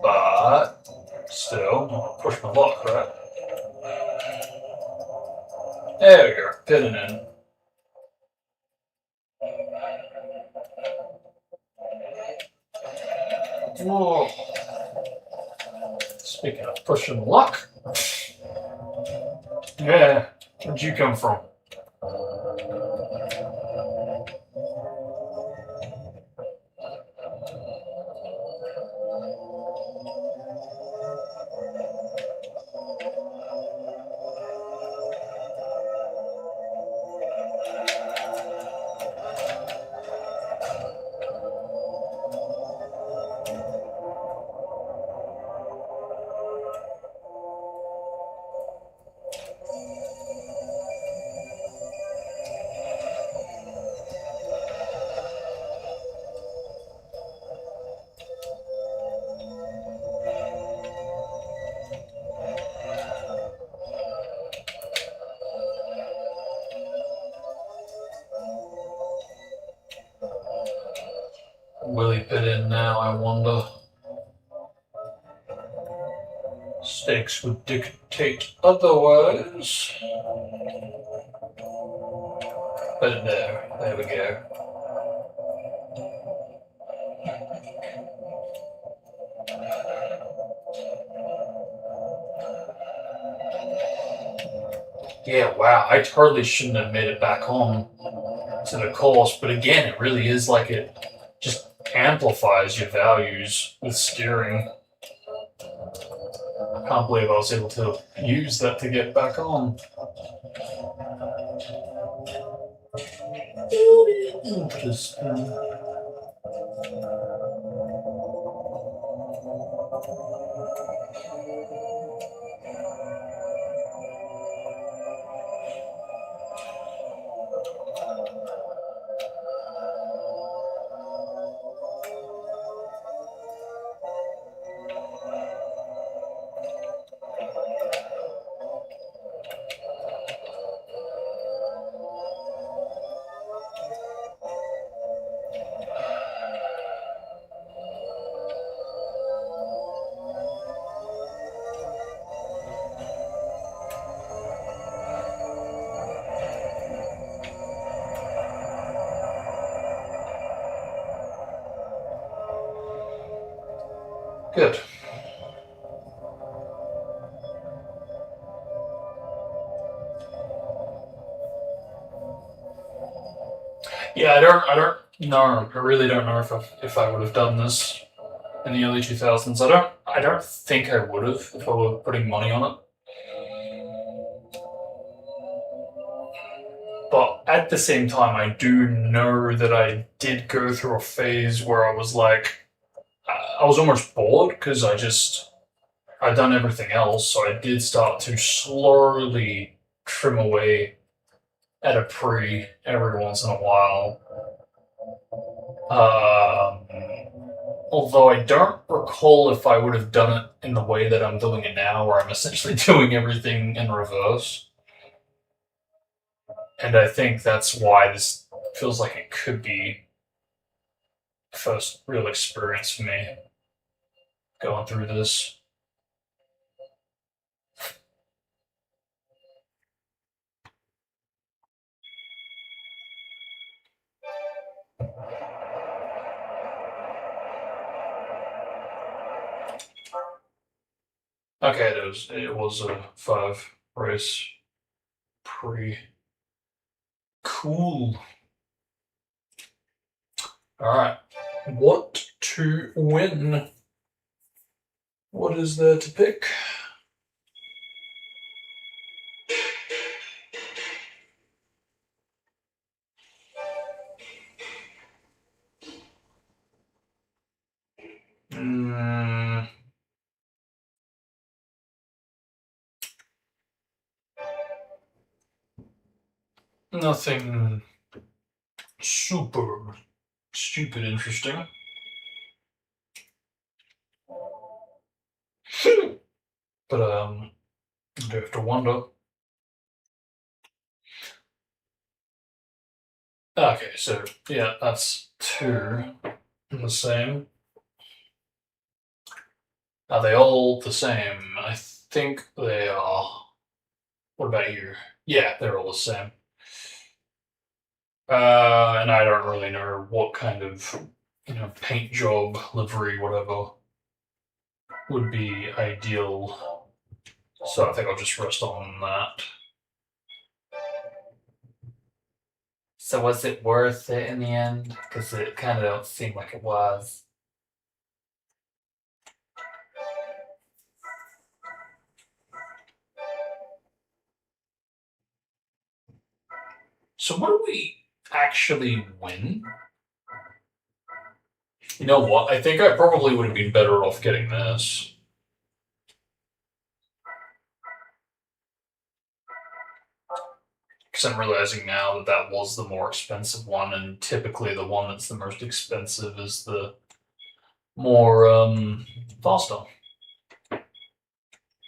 But still, push my luck, right? There we go, pinning in. Whoa. Speaking of pushing luck. Yeah, where'd you come from? Will he put in now, I wonder? Stakes would dictate otherwise. But there we go. Yeah, wow, I totally shouldn't have made it back on to the course, but again, it really is like it just amplifies your values with steering. I can't believe I was able to use that to get back on. Interesting. Good. Yeah, I don't know. I really don't know if I would have done this in the early 2000s. I don't think I would have if I were putting money on it. But at the same time, I do know that I did go through a phase where I was like, I was almost bored because I'd done everything else, so I did start to slowly trim away at a pre every once in a while. Although I don't recall if I would have done it in the way that I'm doing it now, where I'm essentially doing everything in reverse. And I think that's why this feels like it could be the first real experience for me going through this. Okay, it was a 5 race pre. Cool. Alright. What to win? What is there to pick? Nothing super stupid interesting. But I do have to wonder. Okay, so yeah, that's 2 the same. Are they all the same? I think they are. What about you? Yeah, they're all the same. And I don't really know what kind of, paint job, livery, whatever, would be ideal. So I think I'll just rest on that. So was it worth it in the end? Because it kind of don't seem like it was. So what do we actually win? You know what? I think I probably would have been better off getting this. Because I'm realizing now that that was the more expensive one, and typically the one that's the most expensive is the more faster.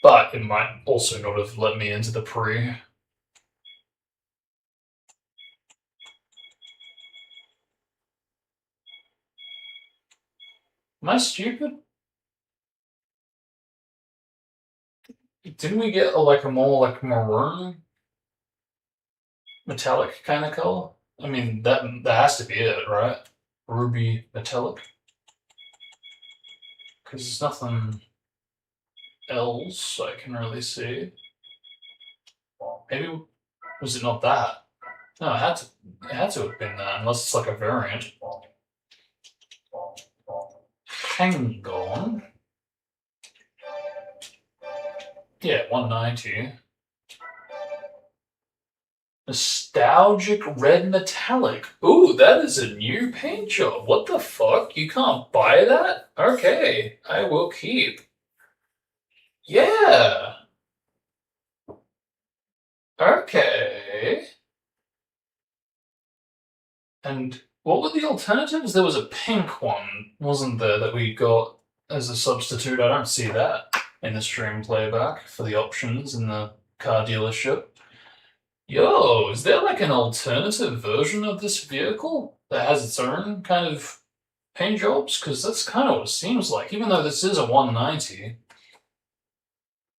But it might also not have let me into the pre. Am I stupid? Didn't we get a more like maroon metallic kind of color? I mean that has to be it, right? Ruby metallic. Because there's nothing else I can really see. Maybe was it not that? No, it had to have been that, unless it's like a variant. Hang on. Yeah, 190. Nostalgic red metallic. Ooh, that is a new paint job. What the fuck? You can't buy that? Okay, I will keep. Yeah. Okay. And what were the alternatives? There was a pink one, wasn't there, that we got as a substitute? I don't see that in the stream playback for the options in the car dealership. Yo, is there like an alternative version of this vehicle that has its own kind of paint jobs? Because that's kind of what it seems like, even though this is a 190.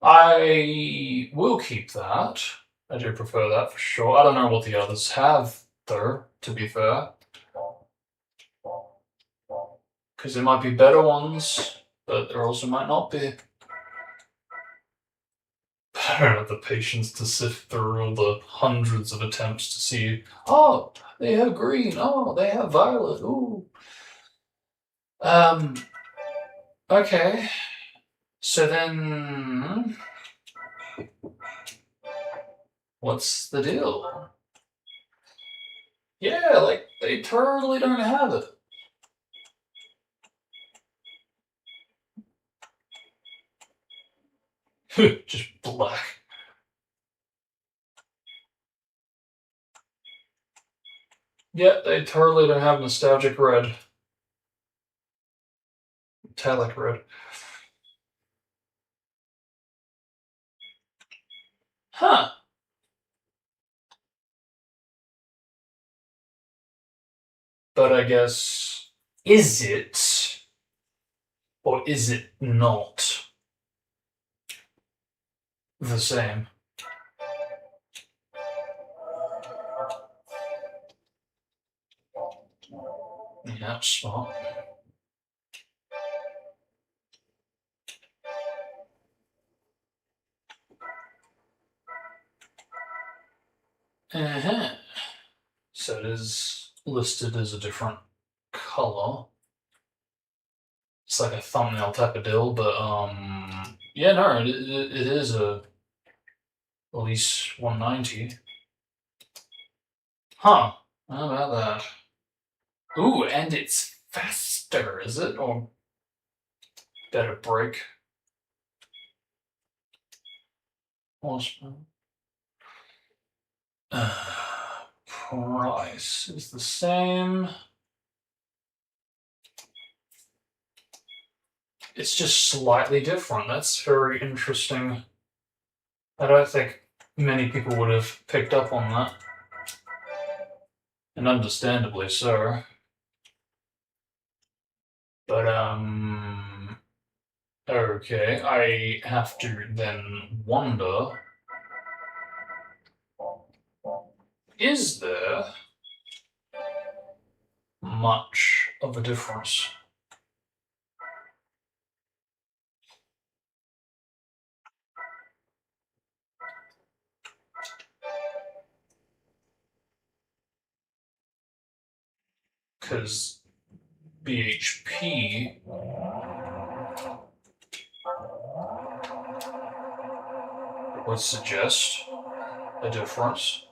I will keep that. I do prefer that for sure. I don't know what the others have, though, to be fair. Because there might be better ones. but there also might not be. I don't have the patience to sift through all the hundreds of attempts to see, oh, they have green, oh, they have violet, ooh. Okay. So then, what's the deal? Yeah, like, they totally don't have it. Just black. Yeah, they totally don't have nostalgic red. Metallic red. Huh. But I guess, is it, or is it not the same? Yeah, smart. Uh-huh. So it is listed as a different color. It's like a thumbnail type of deal, but yeah, no, it is at least 190. Huh? How about that? Ooh, and it's faster, is it? Or better brake? Horsepower. Price is the same. It's just slightly different. That's very interesting. I don't think many people would have picked up on that. And understandably so. But, okay, I have to then wonder, is there much of a difference? Because BHP would suggest a difference.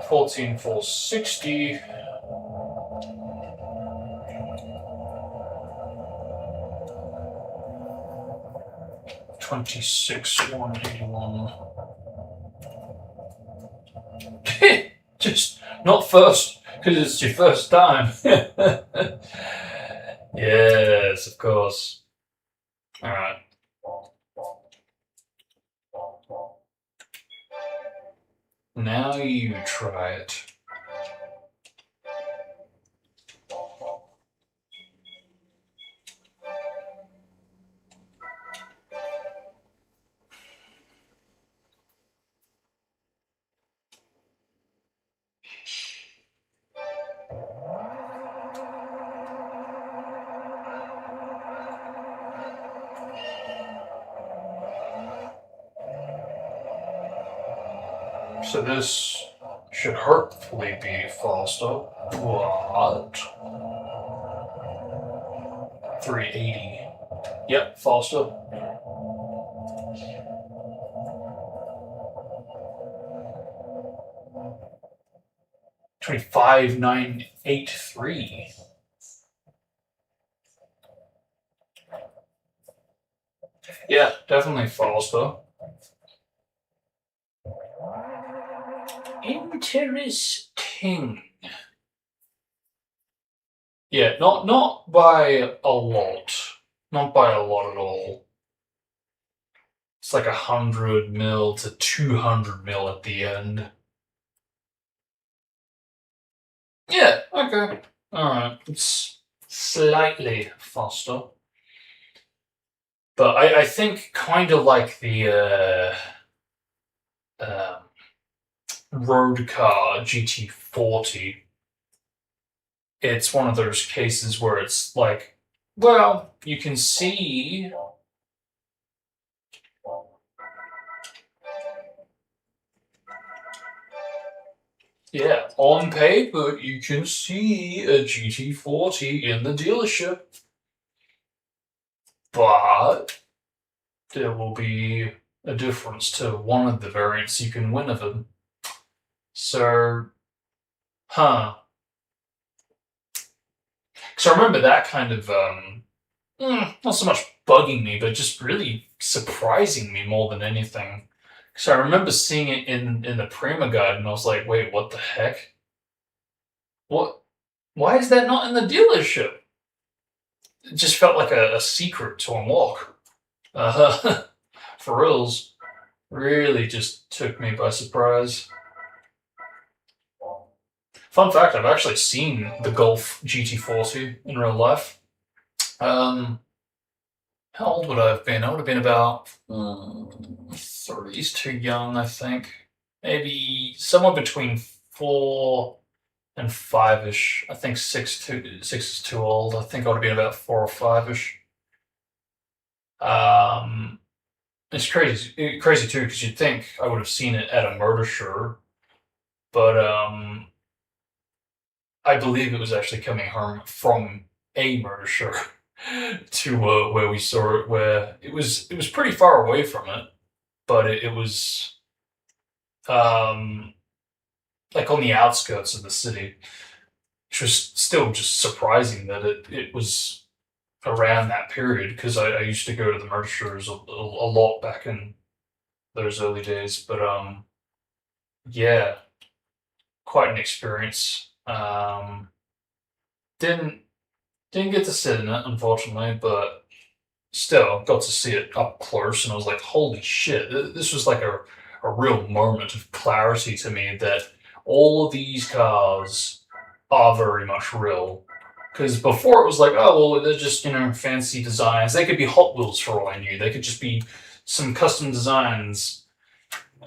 $14,460. $26,181. Just not first, because it's your first time. Yes, of course. Alright. Now you try it. So this should hopefully be faster. What? 380. Yep, faster. 25,983. Yeah, definitely faster. Interesting. Yeah, not by a lot. Not by a lot at all. It's like 100 mil to 200 mil at the end. Yeah, okay. Alright, it's slightly faster. But I think kind of like the road car GT40, it's one of those cases where it's like, well, you can see. Yeah, on paper, you can see a GT40 in the dealership. But there will be a difference to one of the variants you can win of them. So, huh. Because I remember that kind of, not so much bugging me, but just really surprising me more than anything. Because I remember seeing it in the Prima Guide, and I was like, wait, what the heck? What? Why is that not in the dealership? It just felt like a secret to unlock. For reals. Really just took me by surprise. Fun fact, I've actually seen the Golf GT40 in real life. How old would I have been? I would have been about 30's too young, I think. Maybe somewhere between 4 and 5-ish. I think 6 is too old. I think I would have been about 4 or 5-ish. It's crazy too, because you'd think I would have seen it at a motor show, but I believe it was actually coming home from a motor show to where we saw it, where it was pretty far away from it, but it was like on the outskirts of the city, which was still just surprising that it was around that period, because I used to go to the motor shows a lot back in those early days. But yeah, quite an experience. Didn't get to sit in it, unfortunately, but still got to see it up close, and I was like, holy shit, this was like a real moment of clarity to me that all of these cars are very much real. Because before it was like, oh, well, they're just, fancy designs. They could be Hot Wheels for all I knew. They could just be some custom designs,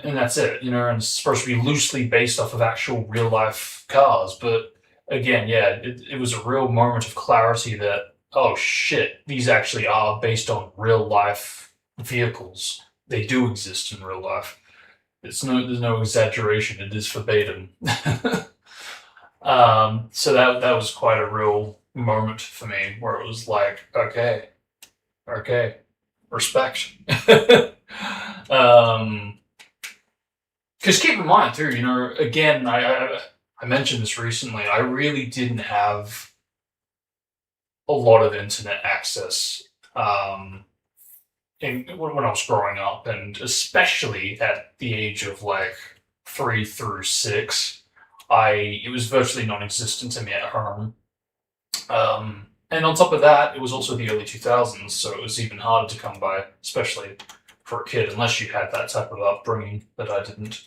and that's it, and it's supposed to be loosely based off of actual real life cars. But again, yeah, it was a real moment of clarity that, oh shit, these actually are based on real life vehicles. They do exist in real life. There's no exaggeration. It is verbatim. So that was quite a real moment for me, where it was like, okay, respect. Because keep in mind too, again, I mentioned this recently. I really didn't have a lot of internet access when I was growing up, and especially at the age of like 3 through 6. It was virtually non-existent to me at home. And on top of that, it was also the early 2000s, so it was even harder to come by, especially for a kid, unless you had that type of upbringing that I didn't.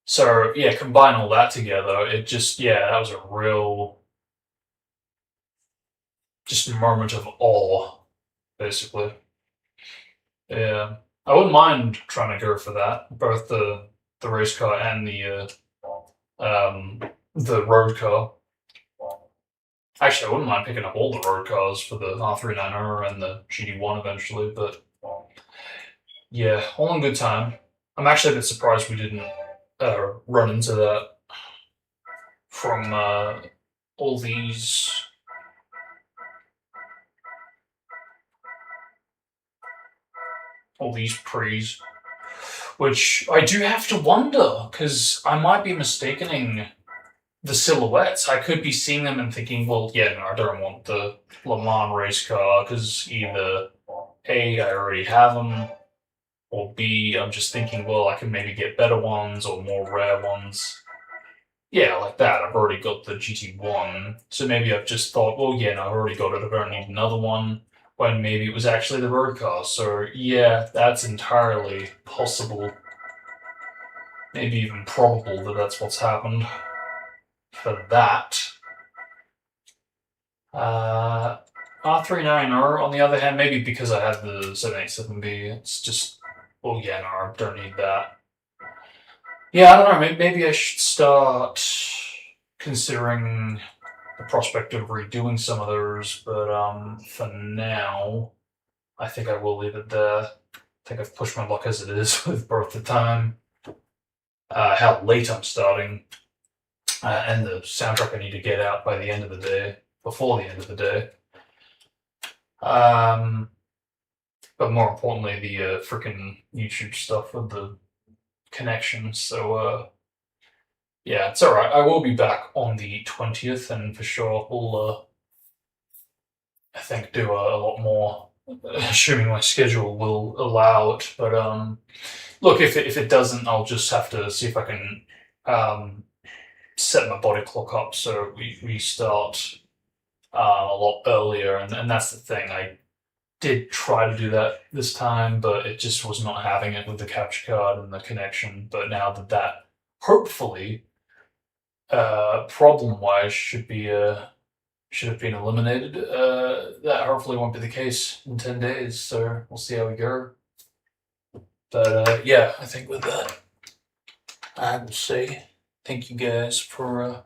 So, yeah, combine all that together, it just, that was a real, just a moment of awe, basically. Yeah. I wouldn't mind trying to go for that, both the race car and the road car. Actually, I wouldn't mind picking up all the road cars for the R390 and the GT1 eventually, but yeah, all in good time. I'm actually a bit surprised we didn't run into that from all these pre's, which I do have to wonder, because I might be mistakening the silhouettes. I could be seeing them and thinking, well, yeah, no, I don't want the Le Mans race car, because either A, I already have them, or B, I'm just thinking, well, I can maybe get better ones or more rare ones. Yeah, like that. I've already got the GT1, so maybe I've just thought, well, yeah, no, I've already got it, I don't need another one, when maybe it was actually the road car. So yeah, that's entirely possible. Maybe even probable that that's what's happened for that. R39R, on the other hand, maybe because I have the 787B, it's just, well, yeah, no, I don't need that. Yeah, I don't know, maybe I should start considering the prospect of redoing some of those, but for now, I think I will leave it there. I think I've pushed my luck as it is with both the time, how late I'm starting, and the soundtrack I need to get out by the end of the day, before the end of the day. But more importantly, the freaking YouTube stuff with the connection. So, yeah, it's alright. I will be back on the 20th, and for sure we'll, I think, do a lot more, assuming my schedule will allow it. But, look, if it doesn't, I'll just have to see if I can set my body clock up so we start a lot earlier. And that's the thing. I did try to do that this time, but it just was not having it with the capture card and the connection. But now that hopefully, problem-wise, should have been eliminated, that hopefully won't be the case in 10 days. So we'll see how we go. But yeah, I think with that, I will say thank you guys for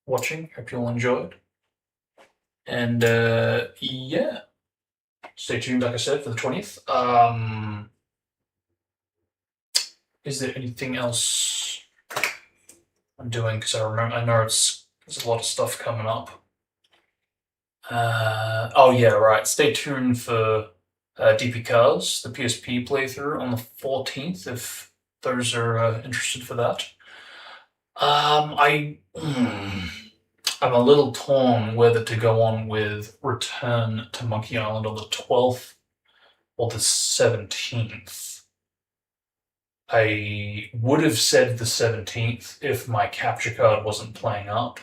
watching. Hope you all enjoyed. And yeah. Stay tuned, like I said, for the 20th. Is there anything else I'm doing? Because I know there's a lot of stuff coming up. Oh yeah, right. Stay tuned for DP Cars, the PSP playthrough on the 14th, if those are interested for that. I'm a little torn whether to go on with Return to Monkey Island on the 12th or the 17th. I would have said the 17th if my capture card wasn't playing up.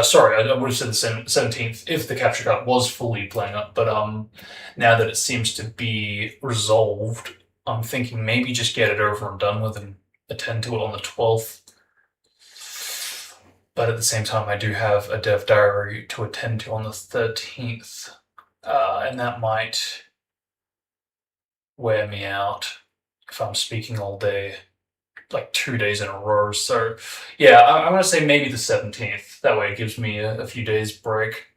Sorry, I would have said the 17th if the capture card was fully playing up, but now that it seems to be resolved, I'm thinking maybe just get it over and done with and attend to it on the 12th. But at the same time, I do have a dev diary to attend to on the 13th, and that might wear me out if I'm speaking all day, like 2 days in a row. So yeah, I'm going to say maybe the 17th. That way it gives me a few days break.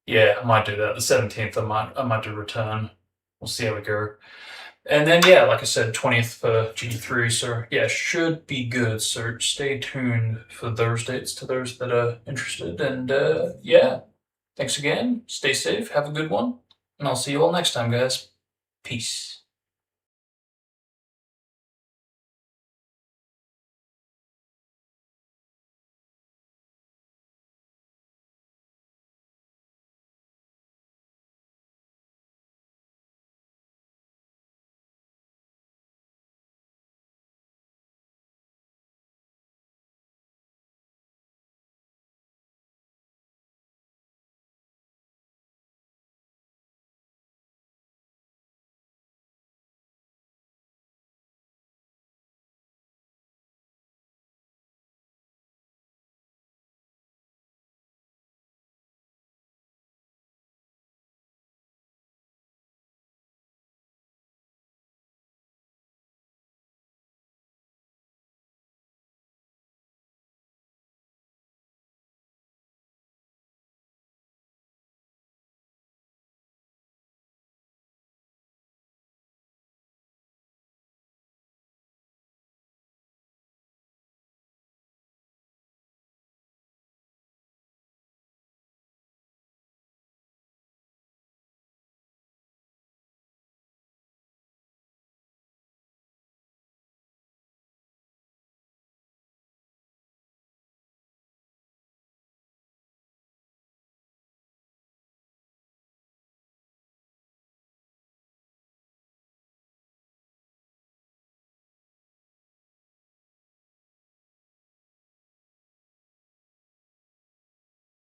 Yeah, I might do that. The 17th, I might do Return. We'll see how we go. And then, yeah, like I said, 20th for GT3, so yeah, should be good. So stay tuned for those dates to those that are interested. And yeah, thanks again. Stay safe. Have a good one. And I'll see you all next time, guys. Peace.